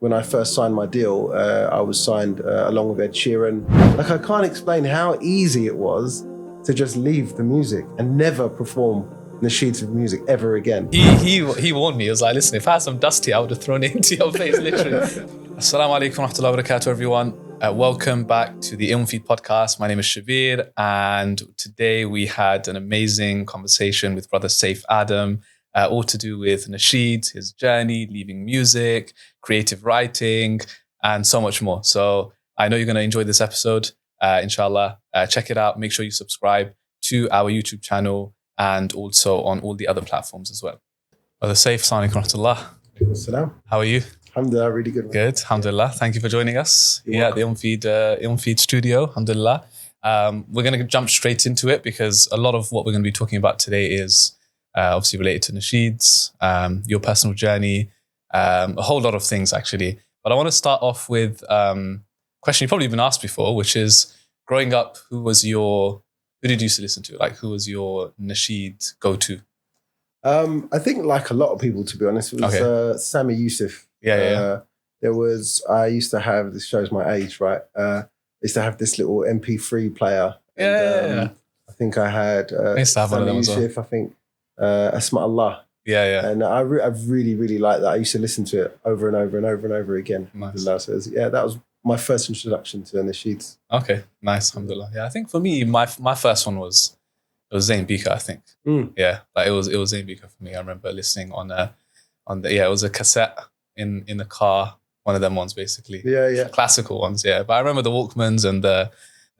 when I first signed my deal, I was signed along with Ed Sheeran. Like, I can't explain how easy it was to just leave the music and never perform nasheeds of music ever again. He warned me. He was like, listen, if I had some dust here, I would have thrown it into your face, literally. Assalamu alaikum wa rahmatullahi wa barakatuh, everyone. Welcome back to the Ilm Feed podcast. My name is Shabbir, and today we had an amazing conversation with brother Saif Adam, all to do with nasheed, his journey, leaving music, creative writing, and so much more. So I know you're going to enjoy this episode, inshallah. Check it out. Make sure you subscribe to our YouTube channel and also on all the other platforms as well. Brother Saif, assalamu alaikum wa rahmatullah. Salam. How are you? Alhamdulillah, really good. Good, alhamdulillah. Thank you for joining us here at the Ilm Feed studio, alhamdulillah. We're going to jump straight into it because a lot of what we're going to be talking about today is obviously related to nasheeds, your personal journey, a whole lot of things actually. But I want to start off with a question you've probably been asked before, which is growing up, who did you used to listen to? Like, who was your nasheed go-to? I think like a lot of people, to be honest, it was Sami Yusuf. Yeah. I used to have, this shows my age, right? I used to have this little MP3 player. Yeah. I think I had I used to have one of them as well. Yusuf, I think Asma Allah. Yeah. And I really, really liked that. I used to listen to it over and over and over and over again. Nice. So that was my first introduction to nasheeds. Okay, nice, alhamdulillah. Yeah, I think for me, my first one was Zayn Bika, I think. Yeah, like it was Zayn Bika for me. I remember listening on it was a cassette in the car, one of them ones basically. Yeah. Classical ones, yeah. But I remember the Walkmans and the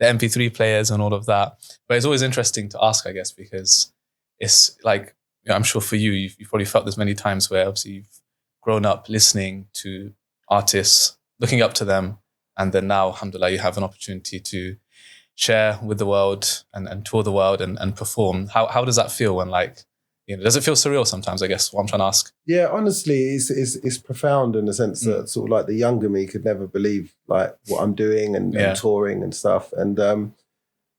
MP3 players and all of that. But it's always interesting to ask, I guess, because it's like, I'm sure for you, you've probably felt this many times where obviously you've grown up listening to artists, looking up to them, and then now, alhamdulillah, you have an opportunity to share with the world and tour the world and perform. How does that feel when, like, does it feel surreal sometimes, I guess, what I'm trying to ask? Yeah, honestly, it's profound in the sense that sort of like the younger me could never believe like what I'm doing and touring and stuff. And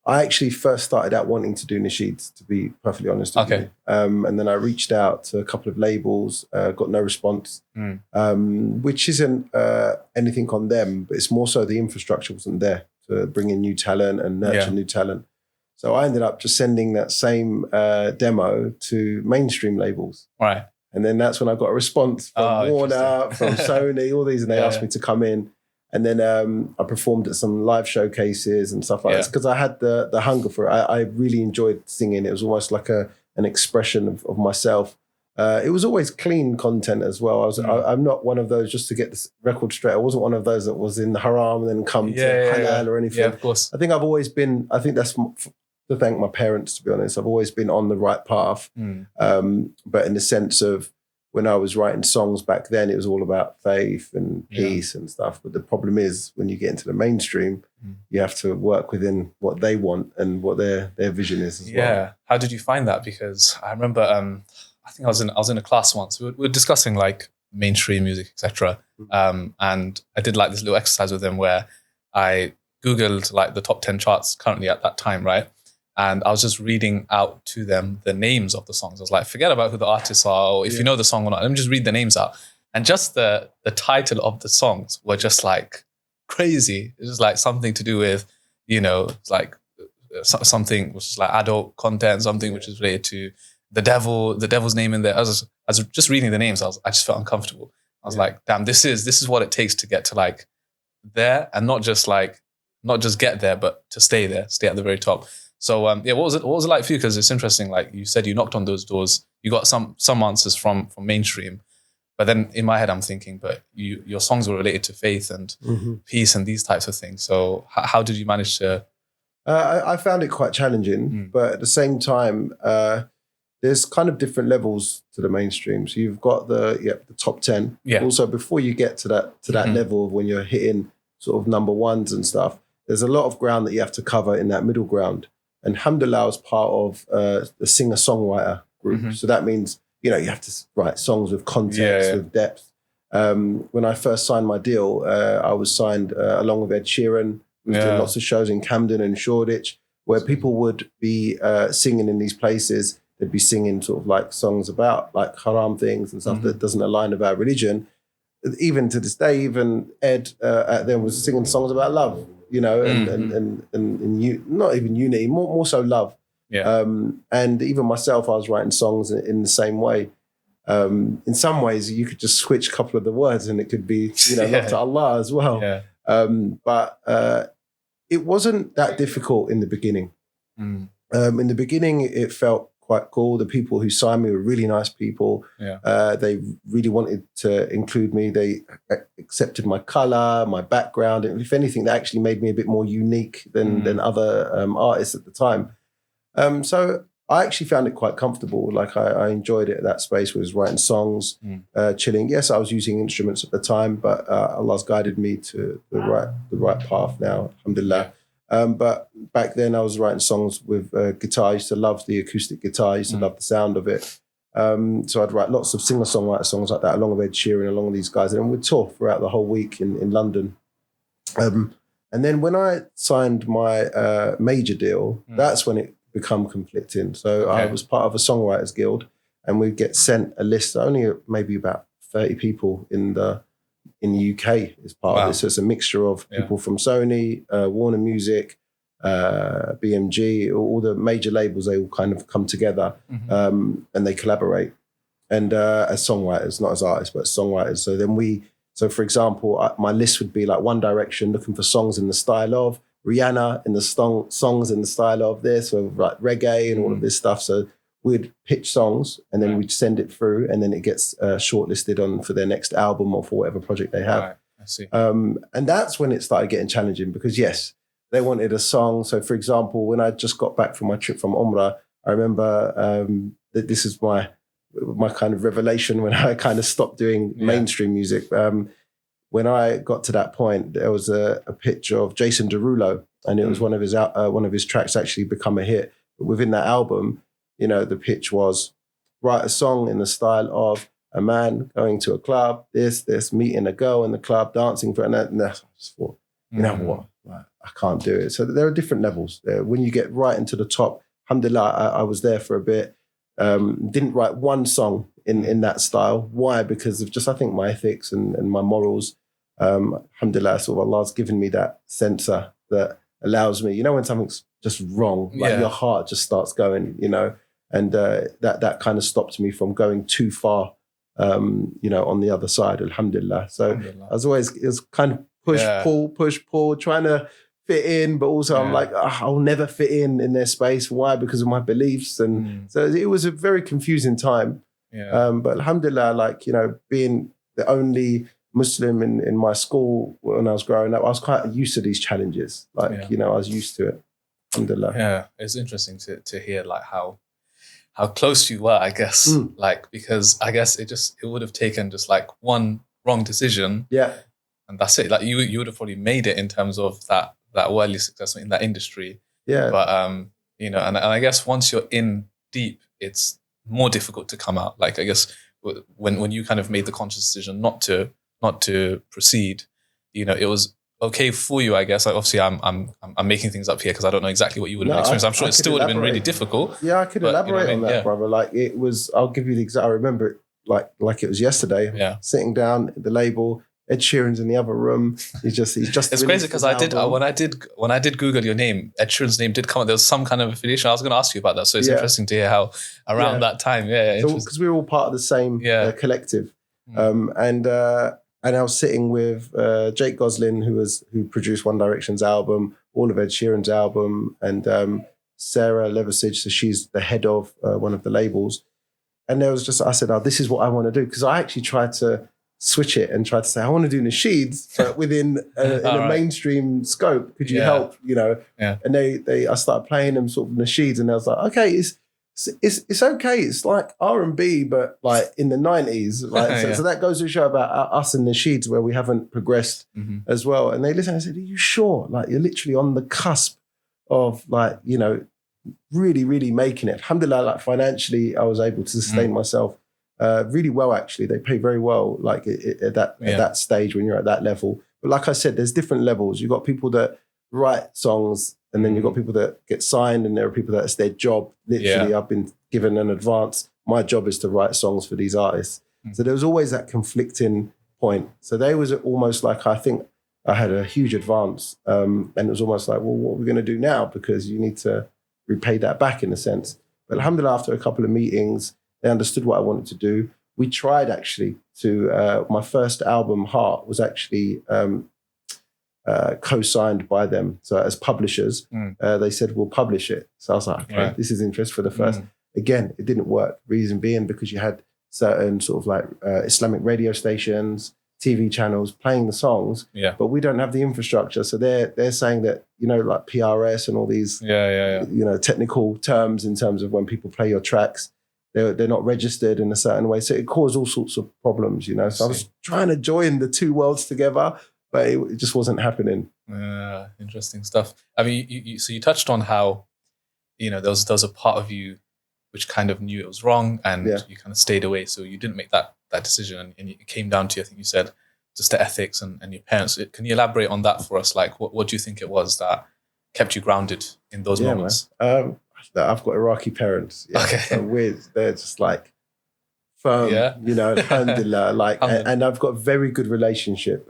I actually first started out wanting to do nasheeds, to be perfectly honest with you. And then I reached out to a couple of labels, got no response, which isn't anything on them, but it's more so the infrastructure wasn't there to bring in new talent and nurture new talent. So I ended up just sending that same demo to mainstream labels. Right. And then that's when I got a response from Warner, from Sony, all these, and they asked me to come in. And then I performed at some live showcases and stuff like this because I had the hunger for it. I really enjoyed singing. It was almost like an expression of myself. It was always clean content as well. I'm not one of those, just to get this record straight, I wasn't one of those that was in the haram and then come to halal or anything. Yeah, of course. I think that's to thank my parents, to be honest. I've always been on the right path. But in the sense of when I was writing songs back then, it was all about faith and peace and stuff. But the problem is when you get into the mainstream, you have to work within what they want and what their vision is as well. Yeah. How did you find that? Because I remember, I think I was in a class once. We were discussing like mainstream music, etc. And I did like this little exercise with them where I Googled like the top 10 charts currently at that time, right? And I was just reading out to them the names of the songs. I was like, forget about who the artists are or if you know the song or not. Let me just read the names out. And just the title of the songs were just like crazy. It was like something to do with, like something which is like adult content, something which is related to the devil's name in there. I was just reading the names. I just felt uncomfortable. I was like, damn, this is what it takes to get to like there, and not just get there, but to stay there, stay at the very top. So what was it like for you? Because it's interesting, like you said, you knocked on those doors, you got some answers from mainstream, but then in my head I'm thinking, but your songs were related to faith and peace and these types of things. So how did you manage to? I found it quite challenging, but at the same time, there's kind of different levels to the mainstream. So you've got the top 10. Yeah. Also, before you get to that level of when you're hitting sort of number ones and stuff, there's a lot of ground that you have to cover in that middle ground. And alhamdulillah, I was part of the singer-songwriter group. So that means, you have to write songs with context, with depth. When I first signed my deal, I was signed along with Ed Sheeran. We was doing lots of shows in Camden and Shoreditch where people would be singing in these places. They'd be singing sort of like songs about like haram things and stuff that doesn't align with our religion. even to this day, even Ed there was singing songs about love, you know, and not even unity, more so love. Yeah. And even myself, I was writing songs in the same way. In some ways, you could just switch a couple of the words and it could be, you know, love to Allah as well. Yeah. But it wasn't that difficult in the beginning. In the beginning, it felt quite cool. The people who signed me were really nice people. Yeah. They really wanted to include me. They accepted my color, my background. And if anything, that actually made me a bit more unique than other artists at the time. So I actually found it quite comfortable. Like I enjoyed it at that space where I was writing songs, chilling. Yes, I was using instruments at the time, but Allah's guided me to the right path now, alhamdulillah. But back then I was writing songs with guitar. I used to love the acoustic guitar. I used to love the sound of it. So I'd write lots of singer-songwriter songs like that, along with Ed Sheeran, along with these guys. And then we'd tour throughout the whole week in London. And then when I signed my major deal, that's when it become conflicting. So I was part of a songwriters guild, and we'd get sent a list, only maybe about 30 people in the UK as part of this. So it's a mixture of people from Sony, Warner Music, BMG, all the major labels. They all kind of come together and they collaborate. And as songwriters, not as artists, but as songwriters. So then so for example, my list would be like One Direction, looking for songs in the style of Rihanna, in the songs in the style of this, so like reggae and all of this stuff. So we'd pitch songs and then we'd send it through, and then it gets shortlisted on for their next album or for whatever project they have. Right. I see. And that's when it started getting challenging, because yes, they wanted a song. So for example, when I just got back from my trip from Umrah, I remember that this is my kind of revelation when I kind of stopped doing mainstream music. When I got to that point, there was a picture of Jason Derulo, and it was one of his tracks actually become a hit. But within that album, you know, the pitch was write a song in the style of a man going to a club, this, meeting a girl in the club, dancing for, and I just thought, you know what, like, I can't do it. So there are different levels. When you get right into the top, alhamdulillah, I was there for a bit. Didn't write one song in that style. Why? Because of just, I think, my ethics and my morals. Alhamdulillah, sort of Allah's given me that sensor that allows me, you know, when something's just wrong, like your heart just starts going, you know, and that kind of stopped me from going too far, you know, on the other side, alhamdulillah. So I was always, it was kind of push, pull, trying to fit in, but also I'm like, I'll never fit in their space. Why? Because of my beliefs. And so it was a very confusing time. But alhamdulillah, like, you know, being the only Muslim in my school when I was growing up, I was quite used to these challenges. Like, you know, I was used to it. Alhamdulillah. Yeah, it's interesting to hear like how close you were, I guess. Like, because I guess it would have taken just like one wrong decision. Yeah. And that's it. Like you would have probably made it in terms of that worldly success in that industry. Yeah. But you know, and I guess once you're in deep, it's more difficult to come out. Like I guess when you kind of made the conscious decision not to proceed, you know, it was okay for you, I guess. Like obviously I'm making things up here because I don't know exactly what you would have experienced. I'm sure it still would have been really difficult. Yeah, I could elaborate on that, brother. Like it was, I'll give you the exact, I remember it like it was yesterday. Yeah. Sitting down at the label, Ed Sheeran's in the other room. He's just It's crazy because when I did Google your name, Ed Sheeran's name did come up. There was some kind of affiliation. I was going to ask you about that. So it's interesting to hear how around that time. Yeah. Because we were all part of the same collective. And I was sitting with Jake Goslin, who produced One Direction's album, all of Ed Sheeran's album, and Sarah Levisage, so she's the head of one of the labels. And there was I said, this is what I want to do. Because I actually tried to switch it and tried to say, I want to do nasheeds, but within a mainstream scope. Could you help, you know? Yeah. And I started playing them sort of nasheeds, and I was like, okay, it's okay. It's like R&B, but like in the 90s. Right? So that goes to show about us and nasheeds where we haven't progressed as well. And they listened and I said, are you sure? Like you're literally on the cusp of like, you know, really, really making it. Alhamdulillah, like financially, I was able to sustain myself really well, actually. They pay very well, like at that stage when you're at that level. But like I said, there's different levels. You've got people that write songs, and then you've got people that get signed, and there are people that it's their job. Literally, I've been given an advance. My job is to write songs for these artists. So there was always that conflicting point. So they was almost like, I think I had a huge advance. And it was almost like, well, what are we going to do now? Because you need to repay that back in a sense. But alhamdulillah, after a couple of meetings, they understood what I wanted to do. We tried actually to, my first album, Heart, was actually co-signed by them. So as publishers, they said, we'll publish it. So I was like, okay, this is interesting for the first. Again, it didn't work. Reason being, because you had certain sort of like Islamic radio stations, TV channels playing the songs, but we don't have the infrastructure. So they're saying that, you know, like PRS and all these, you know, technical terms in terms of when people play your tracks, they're not registered in a certain way. So it caused all sorts of problems, you know. So I was trying to join the two worlds together, but it just wasn't happening. Interesting stuff. I mean, you touched on how, you know, there was a part of you which kind of knew it was wrong, and you kind of stayed away. So you didn't make that decision, and it came down to, I think you said, just the ethics and your parents. Can you elaborate on that for us? Like, what do you think it was that kept you grounded in those moments? I've got Iraqi parents. Okay. So weird. They're just like firm, you know, alhamdulillah. Like, and I've got a very good relationship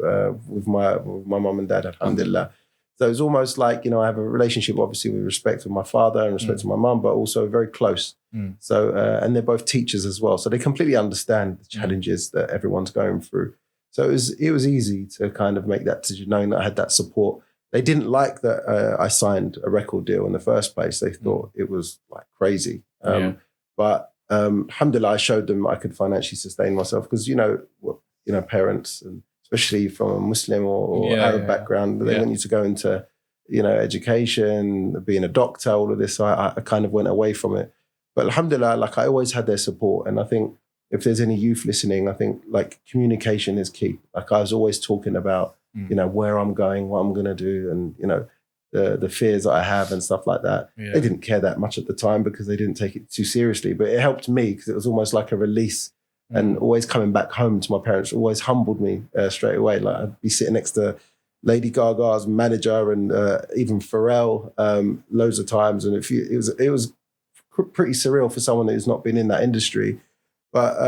with my mum and dad, alhamdulillah. So it's almost like, you know, I have a relationship, obviously, with respect to my father and respect to my mum, but also very close. So, and they're both teachers as well. So they completely understand the challenges that everyone's going through. So it was easy to kind of make that decision, knowing that I had that support. They didn't like that I signed a record deal in the first place. They thought it was like crazy. But alhamdulillah, I showed them I could financially sustain myself, because, you know, parents, and especially from a Muslim or Arab background, they want you to go into, you know, education, being a doctor, all of this. So I kind of went away from it. But alhamdulillah, like, I always had their support. And I think if there's any youth listening, I think like communication is key. Like, I was always talking about, you know, where I'm going, what I'm going to do, and, you know, the fears that I have and stuff like that. They didn't care that much at the time because they didn't take it too seriously, but it helped me because it was almost like a release. And always coming back home to my parents always humbled me straight away. Like, I'd be sitting next to Lady Gaga's manager and even Pharrell loads of times. And it was pretty surreal for someone who's not been in that industry. But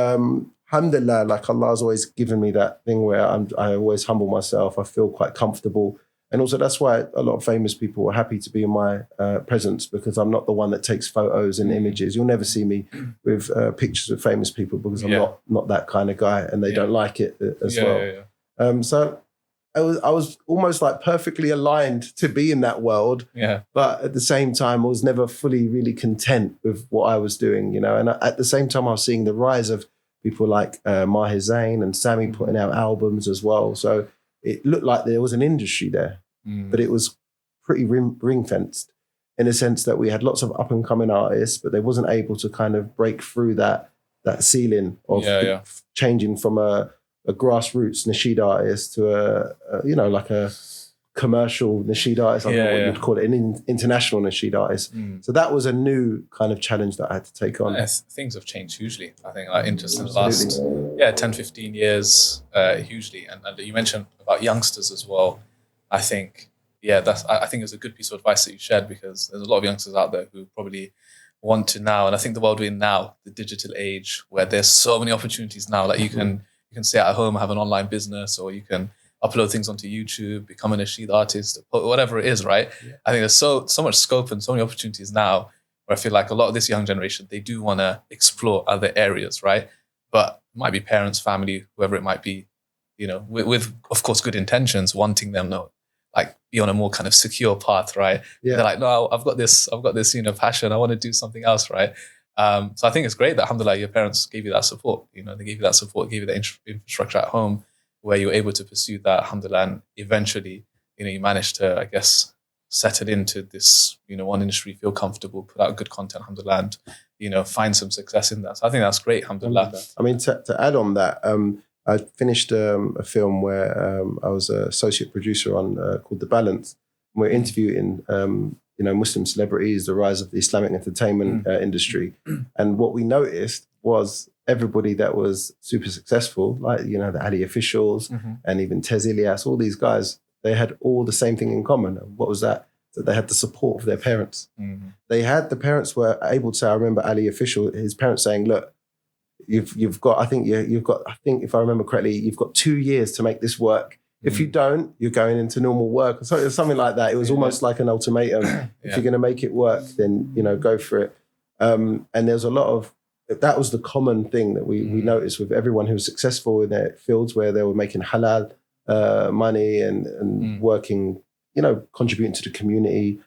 alhamdulillah, like, Allah's always given me that thing where I always humble myself. I feel quite comfortable. And also that's why a lot of famous people are happy to be in my presence, because I'm not the one that takes photos and images. You'll never see me with pictures of famous people, because I'm not that kind of guy, and they don't like it as well. So I was almost like perfectly aligned to be in that world. But at the same time, I was never fully really content with what I was doing, you know. And at the same time, I was seeing the rise of people like Maher Zain and Sammy putting out albums as well. So it looked like there was an industry there, but it was pretty ring-fenced in a sense that we had lots of up-and-coming artists, but they wasn't able to kind of break through that ceiling of changing from a grassroots nasheed artist to you know, like a commercial nasheed artist. I don't know what you'd call it, an international nasheed artist. So that was a new kind of challenge that I had to take on. Things have changed hugely. I think just in the last 10, 15 years, hugely. And you mentioned about youngsters as well. I think, I think it's a good piece of advice that you shared, because there's a lot of youngsters out there who probably want to now. And I think the world we're in now, the digital age, where there's so many opportunities now, like you can stay at home, have an online business, or you can upload things onto YouTube, become a nasheed artist, whatever it is, right? I think there's so much scope and so many opportunities now, where I feel like a lot of this young generation, they do want to explore other areas, right? But it might be parents, family, whoever it might be, you know, with of course good intentions, wanting them to like be on a more kind of secure path, right? They're like, no, I've got this, you know, passion. I want to do something else, right? So I think it's great that, alhamdulillah, your parents gave you that support. You know, they gave you that support, gave you the infrastructure at home where you were able to pursue that, alhamdulillah, and eventually, you know, you managed to, I guess, settle into this, you know, one industry, feel comfortable, put out good content, alhamdulillah, and, you know, find some success in that. So I think that's great, alhamdulillah. I mean, to add on that, I finished a film where I was an associate producer on called The Balance. We're interviewing, you know, Muslim celebrities, the rise of the Islamic entertainment industry. And what we noticed was everybody that was super successful, like, you know, the Ali officials and even Tez Ilyas, all these guys, they had all the same thing in common. And what was that? That they had the support of their parents. They had, the parents were able to say, I remember Ali official, his parents saying, look, you've got, I think if I remember correctly, you've got 2 years to make this work. If you don't, you're going into normal work or something like that. It was almost like an ultimatum. If you're going to make it work, then, go for it. And there's a lot of, that was the common thing that we noticed with everyone who was successful in their fields where they were making halal money and working, contributing to the community.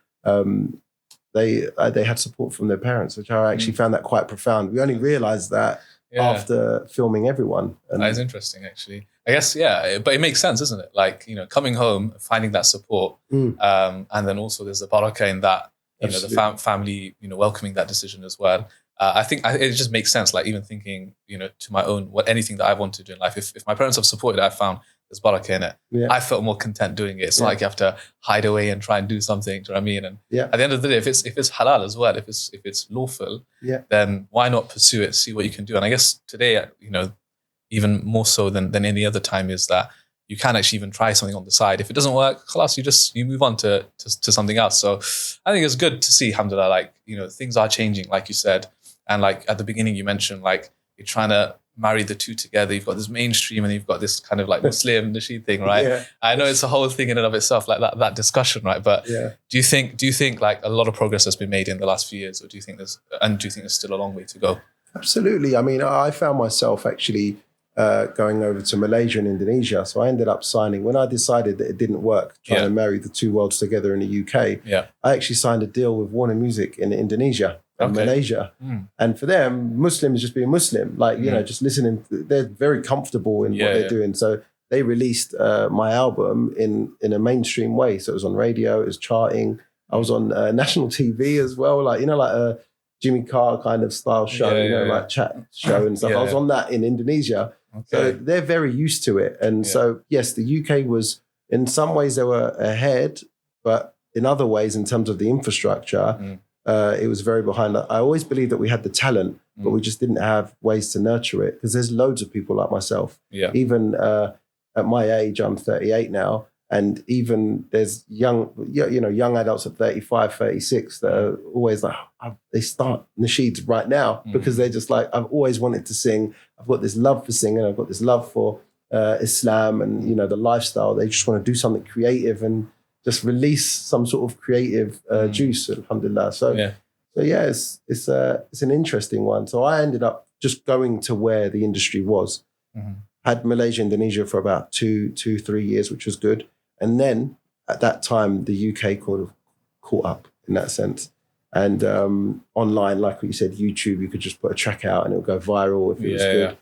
They had support from their parents, which I actually found that quite profound. We only realized that after filming everyone. And that is interesting, actually. I guess, but it makes sense, isn't it? Like, coming home, finding that support, and then also there's the barakah in that, the family, welcoming that decision as well. I think it just makes sense. Like even thinking, to my own, anything that I want to do in life. If my parents have supported it, I found there's barakah in it. Yeah. I felt more content doing it. It's not like you have to hide away and try and do something. Do you know what I mean? And at the end of the day, if it's halal as well, if it's lawful, then why not pursue it? See what you can do. And I guess today, even more so than any other time, is that you can actually even try something on the side. If it doesn't work, khalas, you move on to something else. So I think it's good to see, alhamdulillah, like, things are changing, like you said. And like at the beginning, you mentioned like you're trying to marry the two together. You've got this mainstream and you've got this kind of like Muslim nasheed thing, right? Yeah. I know it's a whole thing in and of itself, like that discussion, right? But do you think like a lot of progress has been made in the last few years, or do you think there's still a long way to go? Absolutely. I mean, I found myself actually going over to Malaysia and Indonesia. So I ended up signing, when I decided that it didn't work, trying to marry the two worlds together in the UK, I actually signed a deal with Warner Music in Indonesia and Malaysia. And for them, Muslim is just being Muslim, like, just listening. They're very comfortable in what they're doing. So they released my album in a mainstream way. So it was on radio, it was charting. I was on national TV as well, like, like a Jimmy Carr kind of style show, like chat show and stuff. I was on that in Indonesia. Okay. So they're very used to it. And so, yes, the UK was, in some ways they were ahead, but in other ways, in terms of the infrastructure, it was very behind. I always believed that we had the talent, but we just didn't have ways to nurture it, because there's loads of people like myself. Yeah. Even at my age, I'm 38 now, and even there's young adults at 35, 36 that are always like, they start nasheeds right now because they're just like, I've always wanted to sing. I've got this love for singing. I've got this love for Islam and, the lifestyle. They just want to do something creative and just release some sort of creative juice, alhamdulillah. So it's an interesting one. So I ended up just going to where the industry was. Had Malaysia, Indonesia for about 2-3 years, which was good. And then at that time, the UK kind of caught up in that sense. And online, like what you said, YouTube, you could just put a track out and it'll go viral if it was good.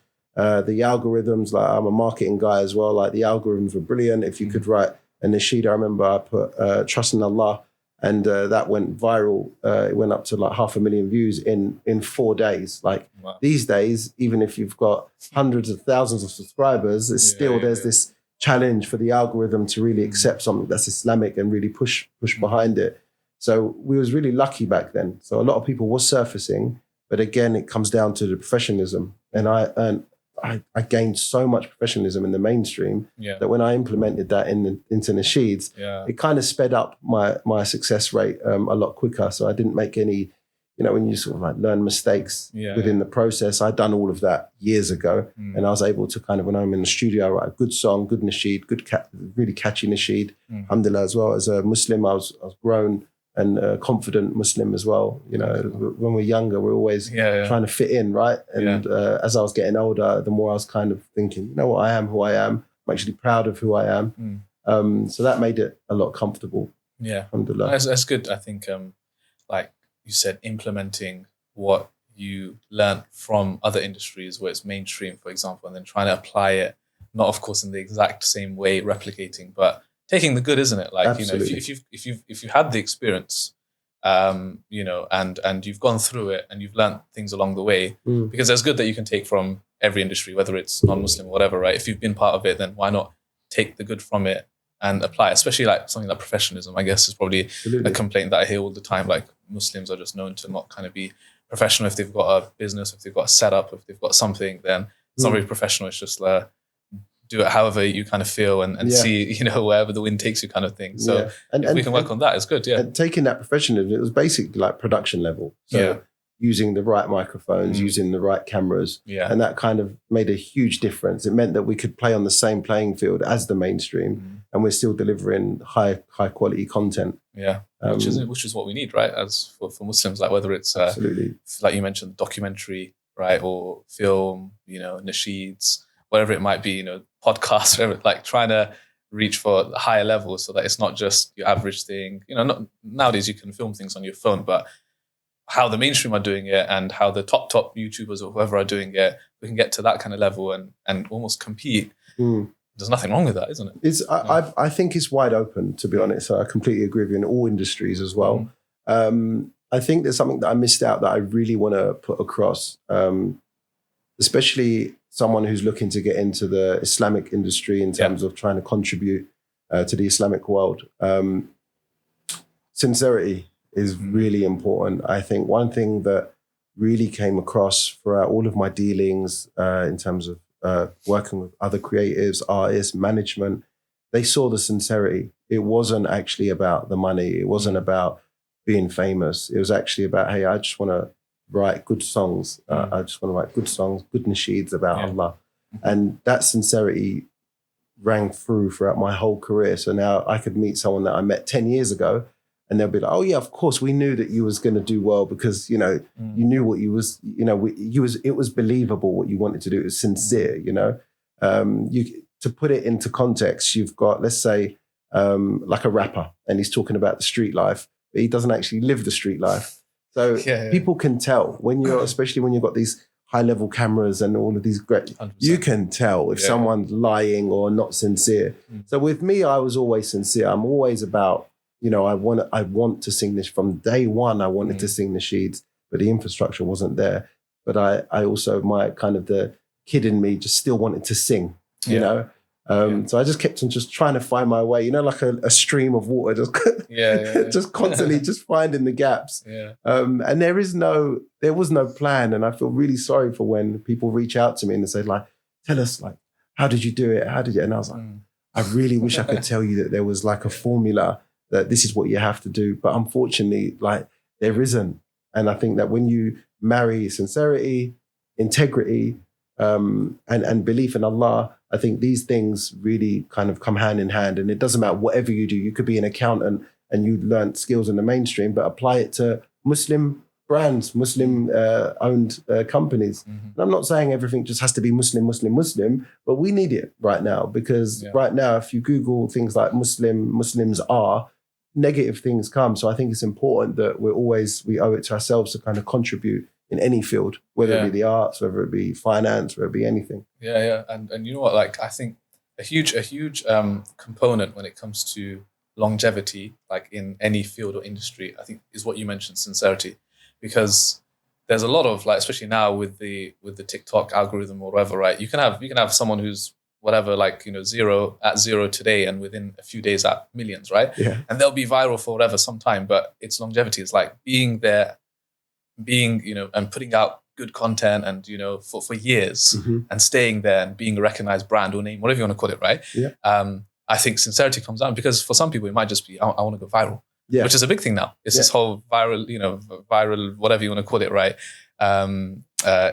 The algorithms, like I'm a marketing guy as well, like the algorithms were brilliant. If you could write a nasheed, I remember I put Trust in Allah, and that went viral. It went up to like 500,000 views in 4 days. Like these days, even if you've got hundreds of thousands of subscribers, it's still there's this challenge for the algorithm to really accept something that's Islamic and really push behind it. So we was really lucky back then. So a lot of people were surfacing, but again, it comes down to the professionalism. And I gained so much professionalism in the mainstream that when I implemented that into nasheeds, it kind of sped up my success rate a lot quicker. So I didn't make any, when you sort of like learn mistakes within the process, I'd done all of that years ago. And I was able to kind of, when I'm in the studio, I write a good song, good nasheed, really catchy nasheed. Alhamdulillah, as well as a Muslim, I was grown and a confident Muslim as well. When we're younger, we're always trying to fit in, right? And as I was getting older, the more I was kind of thinking, what, I am who I am. I'm actually proud of who I am. So that made it a lot comfortable. Yeah, alhamdulillah. That's good. I think, like you said, implementing what you learned from other industries where it's mainstream, for example, and then trying to apply it, not of course in the exact same way, replicating, but taking the good, isn't it? Like, absolutely. if you've had the experience, and you've gone through it and you've learned things along the way, because there's good that you can take from every industry, whether it's non-Muslim or whatever, right? If you've been part of it, then why not take the good from it and apply it? Especially like something like professionalism, I guess, is probably a complaint that I hear all the time. Like Muslims are just known to not kind of be professional. If they've got a business, if they've got a setup, if they've got something, then it's not really professional. It's just do it however you kind of feel and see, wherever the wind takes you kind of thing. So and we can work on that. It's good. Yeah. And taking that professionalism, it was basically like production level. So using the right microphones, using the right cameras. Yeah. And that kind of made a huge difference. It meant that we could play on the same playing field as the mainstream, and we're still delivering high quality content. Yeah. Which is what we need, right? As for Muslims, like whether it's absolutely, like you mentioned, documentary, right? Or film, nasheeds, whatever it might be, podcasts, whatever, like trying to reach for higher levels so that it's not just your average thing. Nowadays you can film things on your phone, but how the mainstream are doing it and how the top YouTubers or whoever are doing it, we can get to that kind of level and almost compete. There's nothing wrong with that, isn't it? I think it's wide open, to be honest. I completely agree with you in all industries as well. I think there's something that I missed out that I really want to put across, especially someone who's looking to get into the Islamic industry in terms of trying to contribute to the Islamic world. Sincerity is really important. I think one thing that really came across throughout all of my dealings in terms of working with other creatives, artists, management, they saw the sincerity. It wasn't actually about the money. It wasn't about being famous. It was actually about, hey, I just want to write good songs. I just want to write good songs, good nasheeds about Allah. And that sincerity rang throughout my whole career. So now I could meet someone that I met 10 years ago, and they'll be like, oh yeah, of course, we knew that you was going to do well because, you knew what you was, it was believable what you wanted to do. It was sincere, to put it into context, you've got, let's say, like a rapper, and he's talking about the street life, but he doesn't actually live the street life. So people can tell especially when you've got these high level cameras and all of these great, 100%. You can tell if someone's lying or not sincere. So with me, I was always sincere. I'm always about, I want to sing this from day one. I wanted to sing nasheeds, but the infrastructure wasn't there. But I also, the kid in me just still wanted to sing, you know? So I just kept on just trying to find my way, like a stream of water, just constantly just finding the gaps. And there was no plan. And I feel really sorry for when people reach out to me and they say, like, tell us, like, how did you do it? And I was like, I really wish I could tell you that there was like a formula that this is what you have to do. But unfortunately, like, there isn't. And I think that when you marry sincerity, integrity, and belief in Allah, I think these things really kind of come hand in hand. And it doesn't matter whatever you do. You could be an accountant and you learned skills in the mainstream, but apply it to Muslim brands, Muslim owned companies. And I'm not saying everything just has to be Muslim, but we need it right now because right now, if you Google things like Muslims are, negative things come. So I think it's important that we owe it to ourselves to kind of contribute in any field, whether it be the arts, whether it be finance, whether it be anything. And you know what, like, I think a huge component when it comes to longevity, like in any field or industry, I think is what you mentioned, sincerity, because there's a lot of, like, especially now with the TikTok algorithm or whatever, right? You can have someone who's whatever, like, zero today and within a few days at millions, right? And they'll be viral for whatever, some time, but its longevity is like being there, and putting out good content and, for years and staying there and being a recognized brand or name, whatever you want to call it, right? I think sincerity comes down because for some people it might just be, I want to go viral, which is a big thing now. It's this whole viral, whatever you want to call it, right?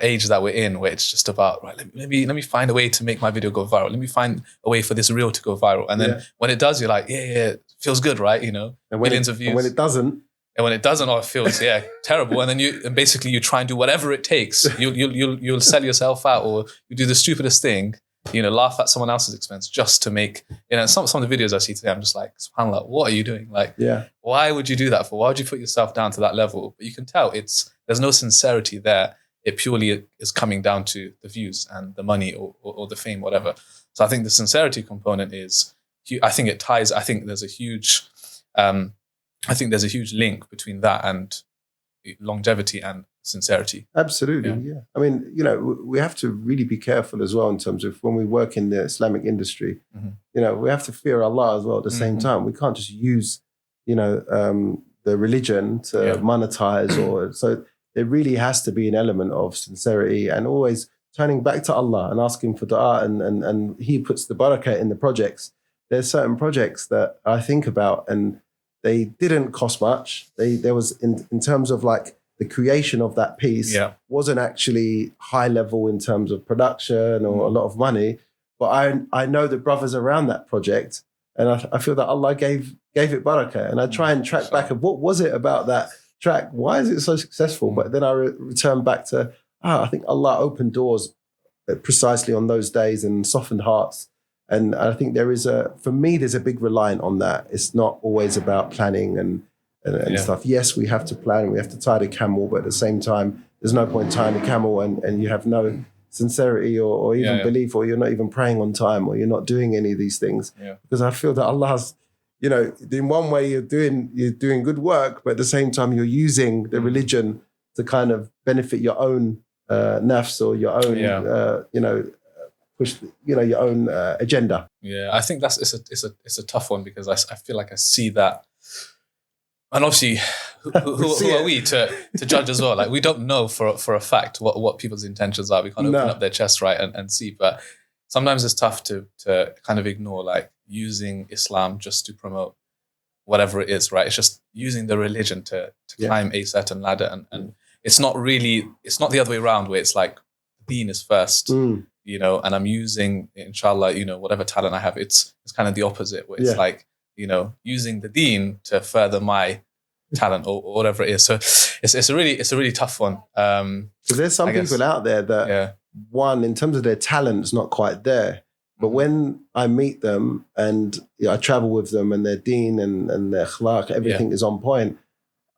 Age that we're in, where it's just about, right, let me find a way to make my video go viral. Let me find a way for this reel to go viral. And then when it does, you're like, it feels good, right? And millions of views. And when it doesn't, it feels terrible. And then you basically you try and do whatever it takes. You'll sell yourself out, or you do the stupidest thing, laugh at someone else's expense just to make, some of the videos I see today, I'm just like, subhanAllah, what are you doing? Like, why would you do that for? Why would you put yourself down to that level? But you can tell there's no sincerity there. It purely is coming down to the views and the money or the fame, whatever. So I think the sincerity component is, I think it ties, I think there's a huge link between that and longevity and sincerity. Absolutely, I mean, we have to really be careful as well in terms of when we work in the Islamic industry, we have to fear Allah as well at the same time. We can't just use, the religion to monetize so there really has to be an element of sincerity and always turning back to Allah and asking for dua and He puts the barakah in the projects. There's certain projects that I think about and they didn't cost much. There was in terms of like the creation of that piece wasn't actually high level in terms of production or a lot of money. But I know the brothers around that project, and I feel that Allah gave it barakah. And I try and track back of what was it about that track? Why is it so successful? But then I return back to, I think Allah opened doors precisely on those days and softened hearts. And I think there's a big reliance on that. It's not always about planning and stuff. Yes, we have to plan, we have to tie the camel, but at the same time, there's no point tying the camel and you have no sincerity or even belief, or you're not even praying on time, or you're not doing any of these things. Yeah. Because I feel that Allah's, in one way you're doing good work, but at the same time you're using the religion to kind of benefit your own nafs or your own, push, your own agenda. Yeah, I think it's a tough one, because I feel like I see that. And obviously, who are we to judge as well? Like, we don't know for a fact what people's intentions are. We can't open up their chest, right, and see. But sometimes it's tough to kind of ignore, like, using Islam just to promote whatever it is, right? It's just using the religion to climb a certain ladder. And it's not the other way around, where it's like deen is first, and I'm using, inshallah, whatever talent I have. It's kind of the opposite, where it's like, using the deen to further my talent or whatever it is. So it's a really tough one. Because there's some people out there that one, in terms of their talent, is not quite there. But when I meet them and I travel with them, and their deen and their akhlaq, everything is on point,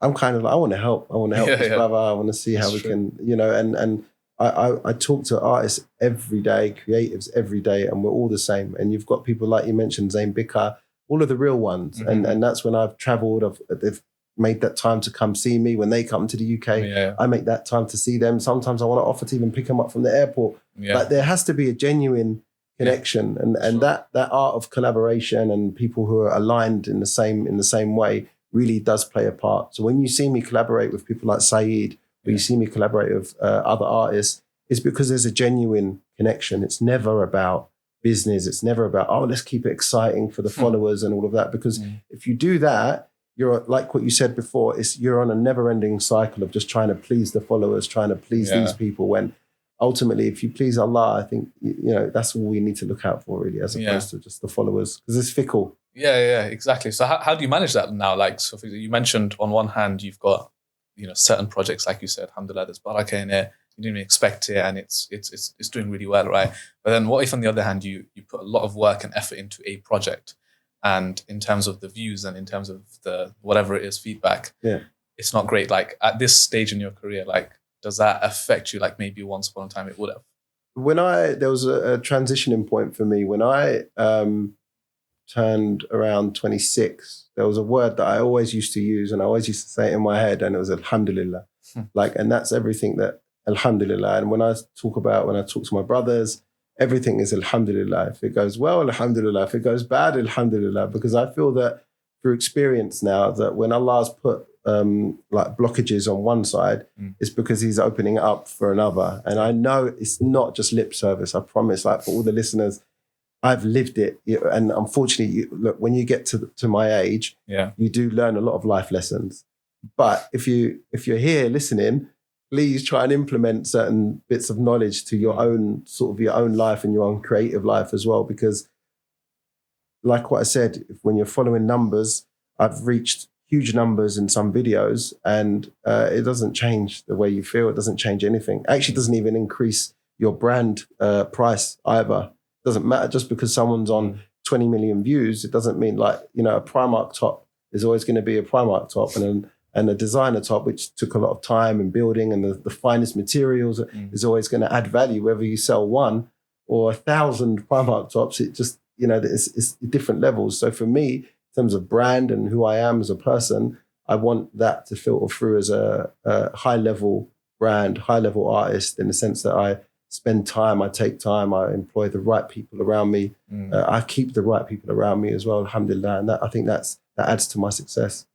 I'm kind of like, I want to help. I want to help this brother. I want to see how we can, and I talk to artists every day, creatives every day, and we're all the same. And you've got people like you mentioned, Zayn Bika, all of the real ones. And that's when I've traveled, they've made that time to come see me. When they come to the UK, I make that time to see them. Sometimes I want to offer to even pick them up from the airport. But there has to be a genuine connection, and that art of collaboration and people who are aligned in the same way really does play a part. So when you see me collaborate with people like Saeed, or you see me collaborate with other artists, it's because there's a genuine connection. It's never about business. It's never about, let's keep it exciting for the followers and all of that. Because if you do that, you're like what you said before, you're on a never-ending cycle of just trying to please the followers, trying to please these people, when ultimately, if you please Allah, I think, that's all we need to look out for, really, as opposed to just the followers, because it's fickle. Yeah, exactly. So how do you manage that now? Like, so you mentioned on one hand, you've got, certain projects, like you said, alhamdulillah, there's barakah in it. You didn't even expect it, and it's doing really well, right? But then what if, on the other hand, you put a lot of work and effort into a project, and in terms of the views and in terms of the whatever it is, feedback, it's not great. Like, at this stage in your career, like, does that affect you? Like, maybe once upon a time it would have. There was a transitioning point for me when I turned around 26. There was a word that I always used to use, and I always used to say it in my head, and it was alhamdulillah. And that's everything that alhamdulillah. And when I talk to my brothers, everything is alhamdulillah. If it goes well, alhamdulillah. If it goes bad, alhamdulillah. Because I feel that through experience now, that when Allah's put like blockages on one side, it's because he's opening it up for another. And I know it's not just lip service. I promise, like, for all the listeners, I've lived it. And unfortunately, look, when you get to my age, you do learn a lot of life lessons. But if you're here listening, please try and implement certain bits of knowledge to your own life and your own creative life as well. Because like what I said, when you're following numbers, I've reached huge numbers in some videos, and it doesn't change the way you feel. It doesn't change anything. Actually, it doesn't even increase your brand price either. It doesn't matter just because someone's on 20 million views. It doesn't mean, like, a Primark top is always going to be a Primark top, and a designer top, which took a lot of time and building, and the finest materials is always going to add value, whether you sell 1 or 1,000 Primark tops. It just, it's different levels. So for me, in terms of brand and who I am as a person, I want that to filter through as a high-level brand, high-level artist, in the sense that I spend time, I take time, I employ the right people around me. I keep the right people around me as well, alhamdulillah. And I think that adds to my success.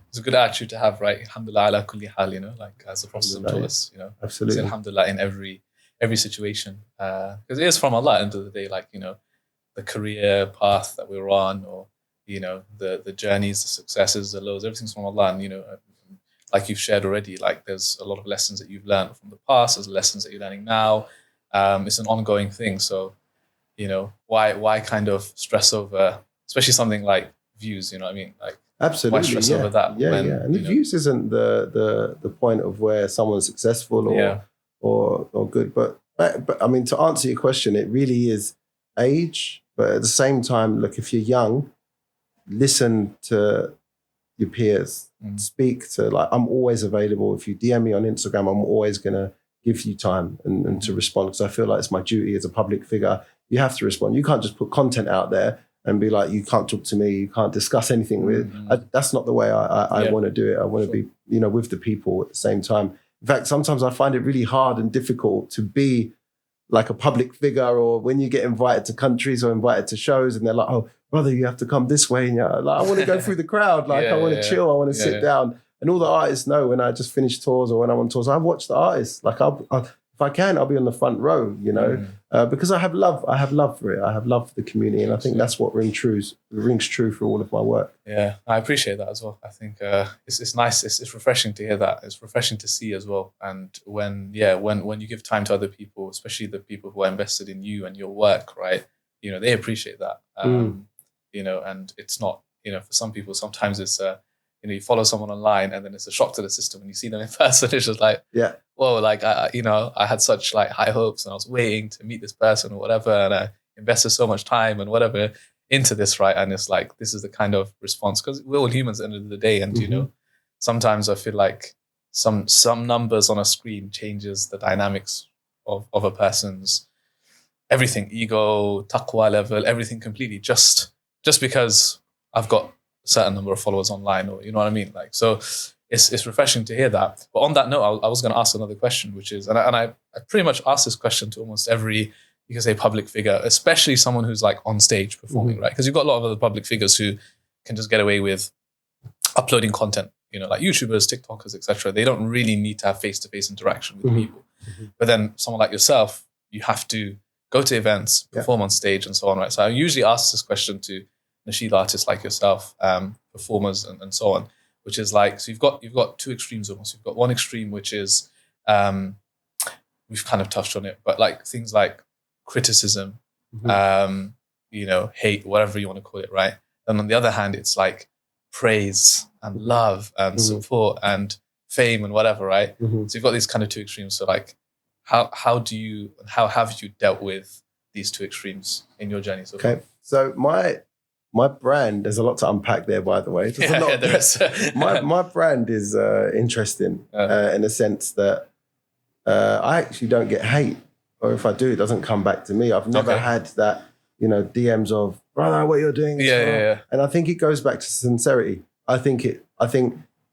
It's a good attitude to have, right? Alhamdulillah ala kulli hal, like as the Prophet told us, Absolutely. Alhamdulillah in every situation. Because it is from Allah at the end of the day, like, the career path that we're on, or, the journeys, the successes, the lows, everything's from Allah. And, like you've shared already, like there's a lot of lessons that you've learned from the past, there's lessons that you're learning now. It's an ongoing thing. So, why kind of stress over, especially something like views, you know what I mean? Like, absolutely, why stress over that? Yeah, And the views isn't the point of where someone's successful or good. But I mean, to answer your question, it really is age. But at the same time, look, if you're young, listen to your peers. Speak to, like, I'm always available. If you DM me on Instagram, I'm always gonna give you time and to respond, because I feel like it's my duty as a public figure. You have to respond. You can't just put content out there and be like, you can't talk to me, you can't discuss anything with. That's not the way I want to do it. I want to be, with the people at the same time. In fact, sometimes I find it really hard and difficult to be like a public figure, or when you get invited to countries or invited to shows and they're like, oh, brother, you have to come this way. And you're like, I want to go through the crowd. Like, I want to chill. I want to sit down. And all the artists know, when I just finish tours or when I'm on tours, I watch the artists. Like, if I can, I'll be on the front row, because I have love. I have love for it. I have love for the community. And I think that's what rings true for all of my work. Yeah, I appreciate that as well. I think it's nice. It's refreshing to hear that. It's refreshing to see as well. And when you give time to other people, especially the people who are invested in you and your work, right? They appreciate that. And it's not, for some people, sometimes it's, you follow someone online and then it's a shock to the system when you see them in person. It's just like, whoa, like, I had such like high hopes and I was waiting to meet this person or whatever. And I invested so much time and whatever into this, right? And it's like, this is the kind of response, because we're all humans at the end of the day. And, sometimes I feel like some numbers on a screen changes the dynamics of a person's everything, ego, taqwa level, everything completely, just because I've got a certain number of followers online, or you know what I mean? Like, so it's refreshing to hear that. But on that note, I was going to ask another question, which is, and I pretty much ask this question to almost every, you can say, public figure, especially someone who's like on stage performing, right? Because you've got a lot of other public figures who can just get away with uploading content, like YouTubers, TikTokers, etc. They don't really need to have face-to-face interaction with people. But then someone like yourself, you have to go to events, perform on stage, and so on, right? So I usually ask this question to nasheed artists like yourself, performers, and so on, which is like, so you've got two extremes almost. You've got one extreme, which is, we've kind of touched on it, but like things like criticism, hate, whatever you want to call it, right? And on the other hand, it's like praise and love and support and fame and whatever, right? So you've got these kind of two extremes. So like, how have you dealt with these two extremes in your journey so far? Okay, so my brand, there's a lot to unpack there, by the way. There is. my brand is interesting in the sense that I actually don't get hate, or if I do, it doesn't come back to me. I've never had that, DMs of, brother, what you're doing is wrong. And I think it goes back to sincerity. I think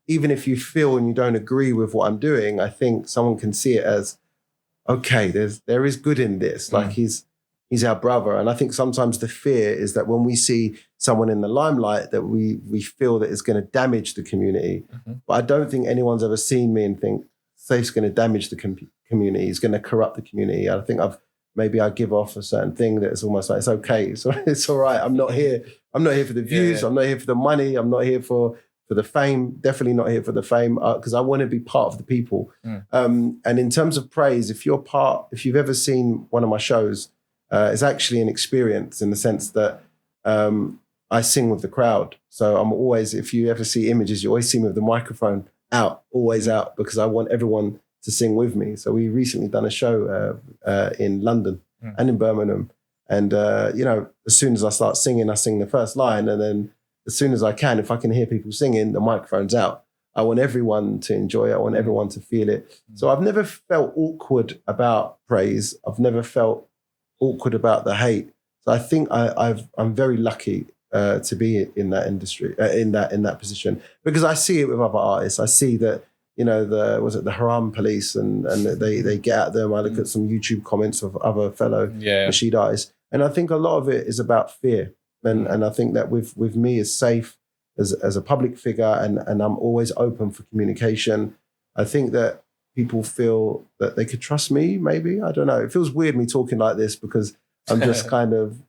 even if you feel and you don't agree with what I'm doing, I think someone can see it as, okay, there is good in this. Like, he's our brother. And I think sometimes the fear is that when we see someone in the limelight, that we feel that it's going to damage the community. But I don't think anyone's ever seen me and think, Saif's going to damage the community. He's going to corrupt the community. I think I give off a certain thing that it's almost like, it's okay. It's all right. I'm not here. I'm not here for the views. I'm not here for the money. I'm not here for the fame. Definitely not here for the fame, because I want to be part of the people. And in terms of praise, if you've ever seen one of my shows, it's actually an experience in the sense that I sing with the crowd. So I'm always, if you ever see images, you always see me with the microphone always out, because I want everyone to sing with me. So we recently done a show in London and in Birmingham. And, as soon as I start singing, I sing the first line. And then as soon as I can, if I can hear people singing, the microphone's out. I want everyone to enjoy it. I want everyone to feel it. So I've never felt awkward about praise. I've never felt awkward about the hate. So I think I'm very lucky to be in that industry, in that position, because I see it with other artists. I see that, the Haram Police and they get at them. I look at some YouTube comments of other fellow nasheed artists, and I think a lot of it is about fear. And I think that with me as Saif, as a public figure, and I'm always open for communication. I think that people feel that they could trust me, maybe. I don't know. It feels weird me talking like this, because I'm just kind of,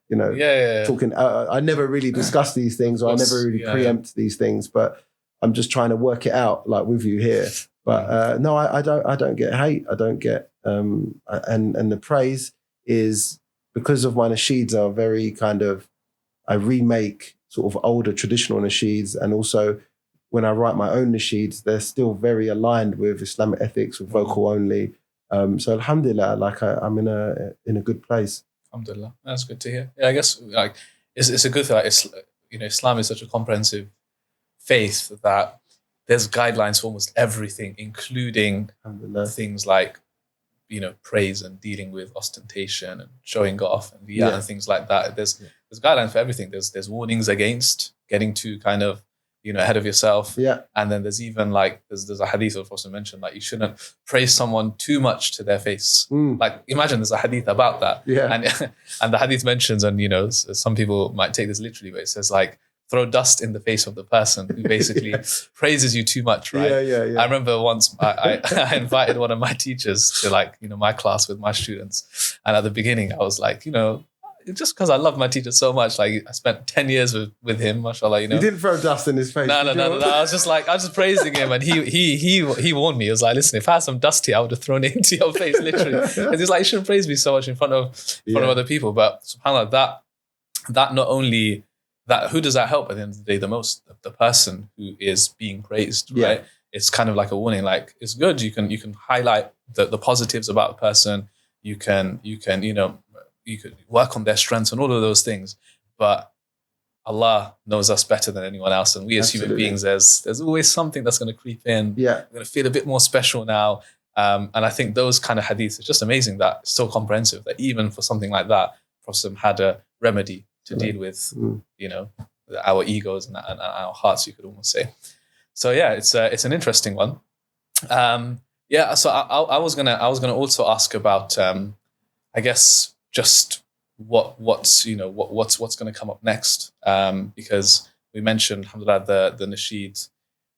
talking. I never really discuss these things, or I never really preempt these things. But I'm just trying to work it out like with you here. But no, I don't get hate. I don't get and the praise is because of my nasheeds are very kind of, I remake sort of older traditional nasheeds, and also when I write my own nasheeds, they're still very aligned with Islamic ethics, with vocal only. So alhamdulillah, like I'm in a good place. Alhamdulillah, that's good to hear. Yeah, I guess like it's a good thing. Like, Islam is such a comprehensive faith that there's guidelines for almost everything, including things like praise and dealing with ostentation and showing off and and things like that. There's guidelines for everything. There's warnings against getting too kind of ahead of yourself. Yeah. And then there's even like there's a hadith of Prophet mentioned, like you shouldn't praise someone too much to their face. Like imagine there's a hadith about that. Yeah. And the hadith mentions, and some people might take this literally, but it says like throw dust in the face of the person who basically praises you too much, right? Yeah. I remember once I invited one of my teachers to my class with my students, and at the beginning I was like, just because I love my teacher so much, like I spent 10 years with him, mashallah, You didn't throw dust in his face. No. I was just praising him, and he warned me. He was like, listen, if I had some dust here, I would have thrown it into your face, literally. And he's like, you shouldn't praise me so much in front of other people. But subhanAllah, that not only that, who does that help at the end of the day the most? The person who is being praised, right? It's kind of like a warning. Like it's good. You can highlight the positives about a person. You can you could work on their strengths and all of those things, but Allah knows us better than anyone else. And we as human beings, there's always something that's going to creep in. Yeah. We're going to feel a bit more special now. And I think those kind of hadiths, it's just amazing that it's so comprehensive that even for something like that, Prophet had a remedy to deal with, our egos and our hearts, you could almost say. So yeah, it's an interesting one. So I was gonna also ask about, I guess, just what's going to come up next, because we mentioned, alhamdulillah, the nasheed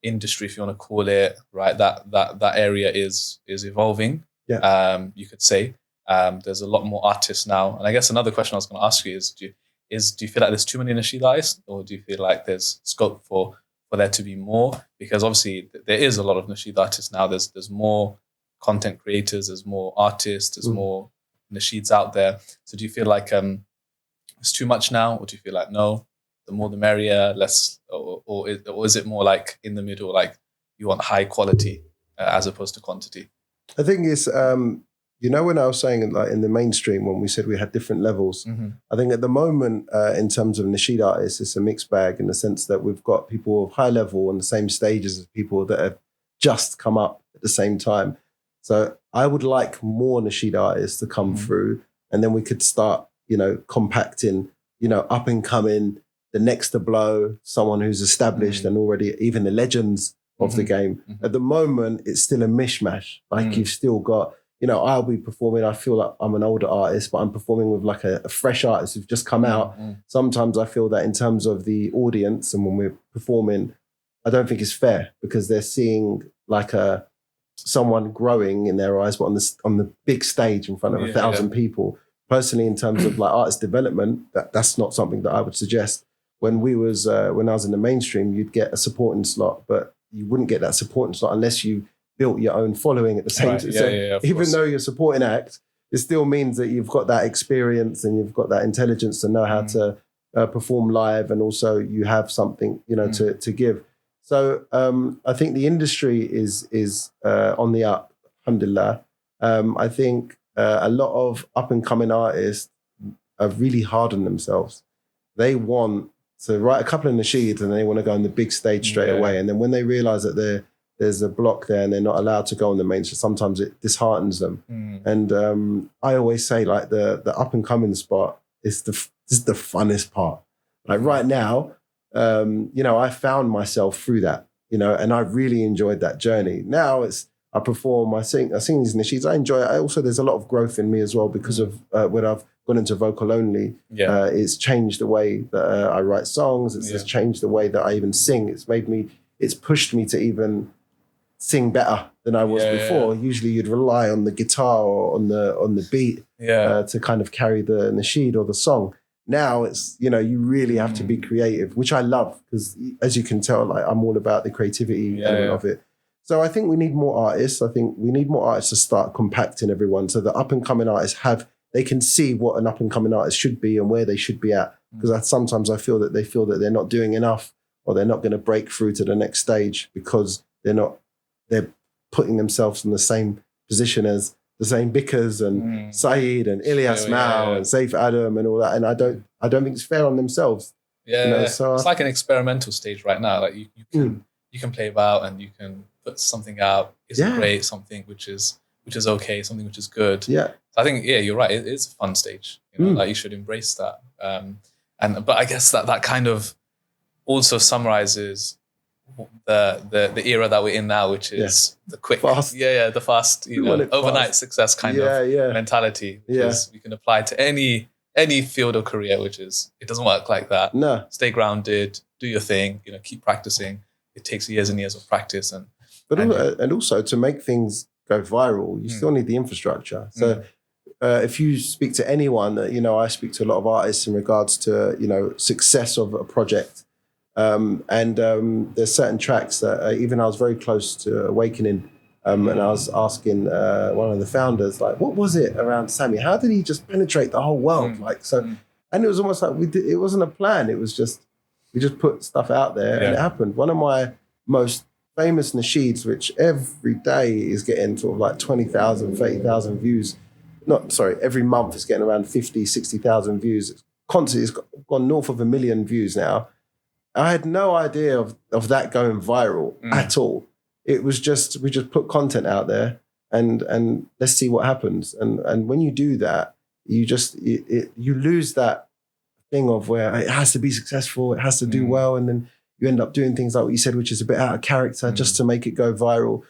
industry, if you want to call it, right, that area is evolving. You could say there's a lot more artists now, and I guess another question I was going to ask you is do you feel like there's too many nasheed artists, or do you feel like there's scope for there to be more? Because obviously there is a lot of nasheed artists now. There's more content creators, there's more artists, there's more nasheeds out there. So do you feel like it's too much now, or do you feel like no, the more the merrier, less, or is it more like in the middle, like you want high quality as opposed to quantity? I think it's when I was saying like in the mainstream, when we said we had different levels, I think at the moment in terms of nasheed artists, it's a mixed bag in the sense that we've got people of high level on the same stages as people that have just come up at the same time. So I would like more nasheed artists to come through, and then we could start, compacting, up and coming, the next to blow, someone who's established and already even the legends of the game. At the moment, it's still a mishmash. Like you've still got, I'll be performing. I feel like I'm an older artist, but I'm performing with like a fresh artist who's just come out. Sometimes I feel that in terms of the audience and when we're performing, I don't think it's fair because they're seeing like someone growing in their eyes, but on the big stage in front of 1,000 people. Personally, in terms of like artist development, that's not something that I would suggest. When I was in the mainstream, you'd get a supporting slot, but you wouldn't get that supporting slot unless you built your own following at the same time. So even though you're a supporting act, it still means that you've got that experience and you've got that intelligence to know how to perform live, and also you have something to give. So I think the industry is on the up, alhamdulillah. I think a lot of up-and-coming artists are really hard on themselves. They want to write a couple of nasheeds and they want to go on the big stage straight away. And then when they realize that there's a block there and they're not allowed to go on the main stage, sometimes it disheartens them. And I always say like the up-and-coming spot is the funnest part. Like right now, I found myself through that, and I really enjoyed that journey. Now I perform, I sing these nasheeds. I enjoy it. Also, there's a lot of growth in me as well because of when I've gone into vocal only. It's changed the way that I write songs. It's changed the way that I even sing. It's pushed me to even sing better than I was before. Usually you'd rely on the guitar or on the beat to kind of carry the nasheed or the song. Now it's, you know, you really have to be creative, which I love because, as you can tell, like I'm all about the creativity element of it. So I think we need more artists. I think we need more artists to start compacting everyone so that up and coming artists they can see what an up and coming artist should be and where they should be at. Because sometimes I feel that they feel that they're not doing enough or they're not going to break through to the next stage because they're putting themselves in the same position as the same Bickers and Saeed and Ilyas Mao and Saif Adam and all that. And I don't think it's fair on themselves. Yeah, you know, so it's like an experimental stage right now. Like you can play about and you can put something out. It's great, something which is okay, something which is good. Yeah. So I think you're right. It is a fun stage. You know, like you should embrace that. But I guess that kind of also summarizes the era that we're in now, which is the quick, the fast, overnight success kind of mentality, which is you can apply to any field or career, it doesn't work like that. No. Stay grounded, do your thing, keep practicing. It takes years and years of practice and also to make things go viral, you still need the infrastructure. So if you speak to anyone, I speak to a lot of artists in regards to, success of a project. There's certain tracks that even I was very close to Awakening. And I was asking one of the founders, like, what was it around Sammy? How did he just penetrate the whole world? And it was almost like it wasn't a plan. It was just, we just put stuff out there and it happened. One of my most famous nasheeds, which every day is getting sort of like 20,000, 30,000 views. Every month it's getting around 50, 60,000 views. It's constantly, it's gone north of 1 million views now. I had no idea of that going viral at all. It was just, we just put content out there and let's see what happens. And when you do that, you lose that thing of where it has to be successful, it has to do well. And then you end up doing things like what you said, which is a bit out of character just to make it go viral.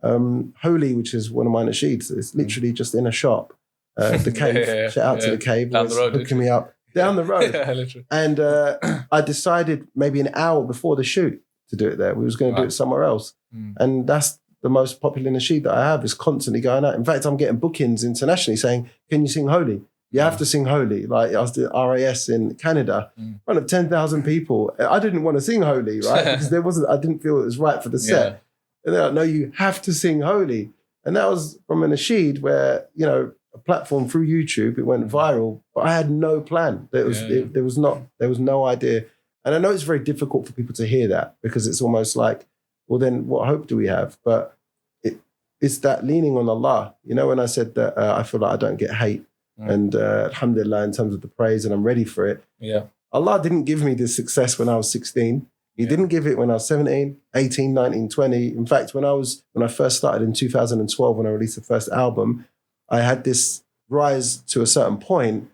Holy, which is one of my nasheeds, it's literally just in a shop. The Cave, shout out to the Cave. Down the road, hooking me up. Down the road. Literally. And I decided maybe an hour before the shoot to do it there. We was going to do it somewhere else. And that's the most popular nasheed that I have, is constantly going out. In fact, I'm getting bookings internationally saying, can you sing Holy? You have to sing Holy. Like I was doing RAS in Canada, in front of 10,000 people. I didn't want to sing Holy, right? Because I didn't feel it was right for the set. And they're like, no, you have to sing Holy. And that was from a nasheed where, a platform through YouTube, it went viral, but I had no plan. There was no idea. And I know it's very difficult for people to hear that because it's almost like, well, then what hope do we have? But it's that leaning on Allah. When I said that I feel like I don't get hate and alhamdulillah in terms of the praise and I'm ready for it. Yeah. Allah didn't give me this success when I was 16. He didn't give it when I was 17, 18, 19, 20. In fact, when I first started in 2012, when I released the first album, I had this rise to a certain point,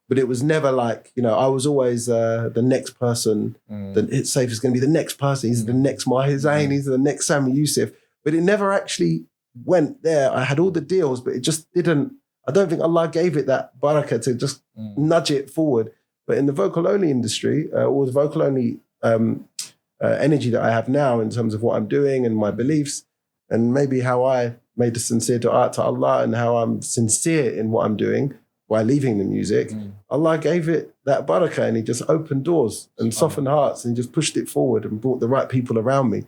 but it was never like, I was always the next person. The Hit Safe is going to be the next person. He's the next Mahir Zain. He's the next Sami Yusuf. But it never actually went there. I had all the deals, but it just didn't. I don't think Allah gave it that barakah to just nudge it forward. But in the vocal-only industry, or the vocal-only energy that I have now in terms of what I'm doing and my beliefs, and maybe how I made a sincere dua to Allah and how I'm sincere in what I'm doing while leaving the music, Allah gave it that barakah and he just opened doors and softened hearts and just pushed it forward and brought the right people around me.